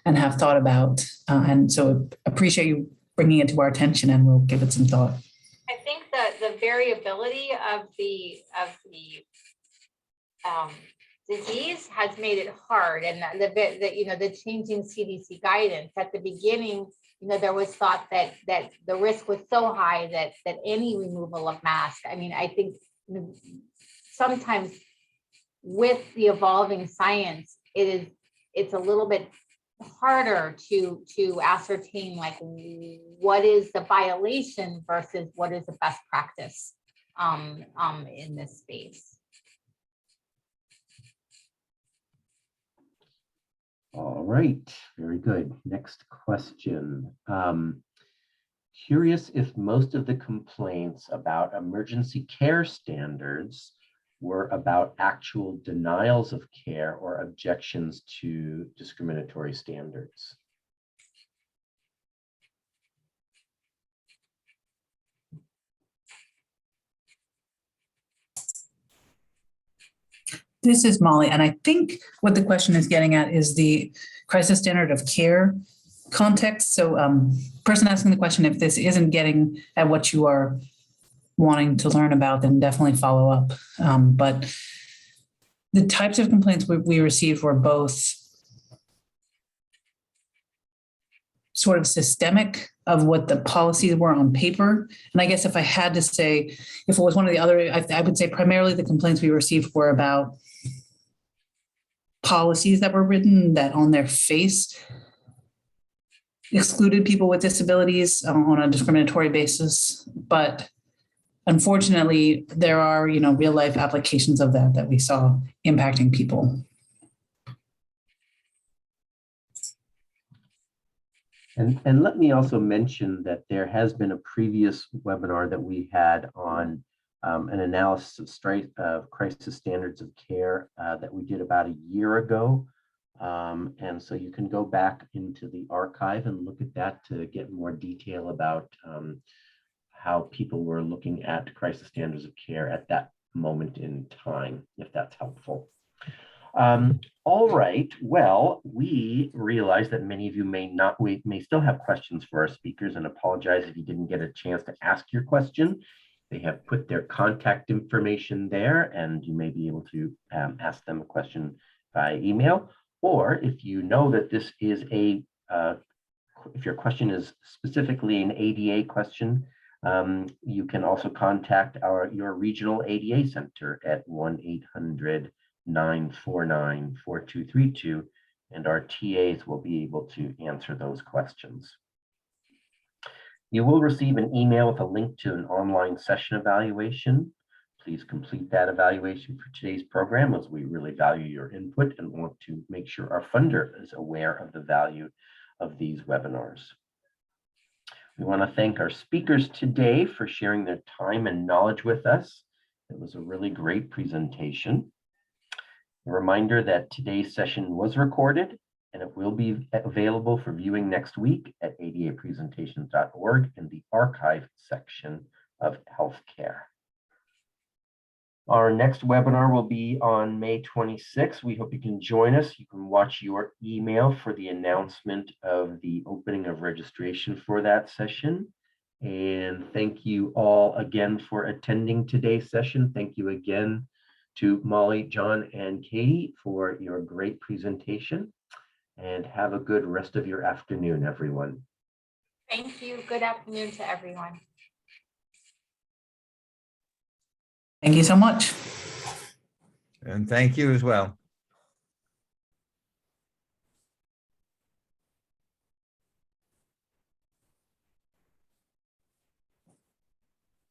and have thought about. And so appreciate you bringing it to our attention, and we'll give it some thought. I think that the variability of the disease has made it hard, and the changing CDC guidance at the beginning, there was thought that the risk was so high that any removal of masks. I mean, I think sometimes with the evolving science, it's a little bit harder to ascertain like what is the violation versus what is the best practice in this space. All right, very good. Next question. Curious if most of the complaints about emergency care standards were about actual denials of care or objections to discriminatory standards. This is Molly, and I think what the question is getting at is the crisis standard of care context. So person asking the question, if this isn't getting at what you are wanting to learn about, then definitely follow up. But the types of complaints we received were both sort of systemic of what the policies were on paper. And I guess if I had to say, if it was one of the other, I would say primarily the complaints we received were about policies that were written that on their face excluded people with disabilities on a discriminatory basis. But unfortunately, there are, real life applications of that we saw impacting people. And let me also mention that there has been a previous webinar that we had on an analysis of crisis standards of care that we did about a year ago. And so you can go back into the archive and look at that to get more detail about how people were looking at crisis standards of care at that moment in time, if that's helpful. All right, well, we realize that many of you may still have questions for our speakers, and apologize if you didn't get a chance to ask your question. They have put their contact information there, and you may be able to ask them a question by email. Or if you know that this is if your question is specifically an ADA question, you can also contact your regional ADA center at 1-800-949-4232, and our TAs will be able to answer those questions. You will receive an email with a link to an online session evaluation. Please complete that evaluation for today's program, as we really value your input and want to make sure our funder is aware of the value of these webinars. We want to thank our speakers today for sharing their time and knowledge with us. It was a really great presentation. A reminder that today's session was recorded, and it will be available for viewing next week at adapresentations.org in the archive section of healthcare. Our next webinar will be on May 26th. We hope you can join us. You can watch your email for the announcement of the opening of registration for that session. And thank you all again for attending today's session. Thank you again to Molly, John, and Katie for your great presentation. And have a good rest of your afternoon, everyone. Thank you. Good afternoon to everyone. Thank you so much. And thank you as well.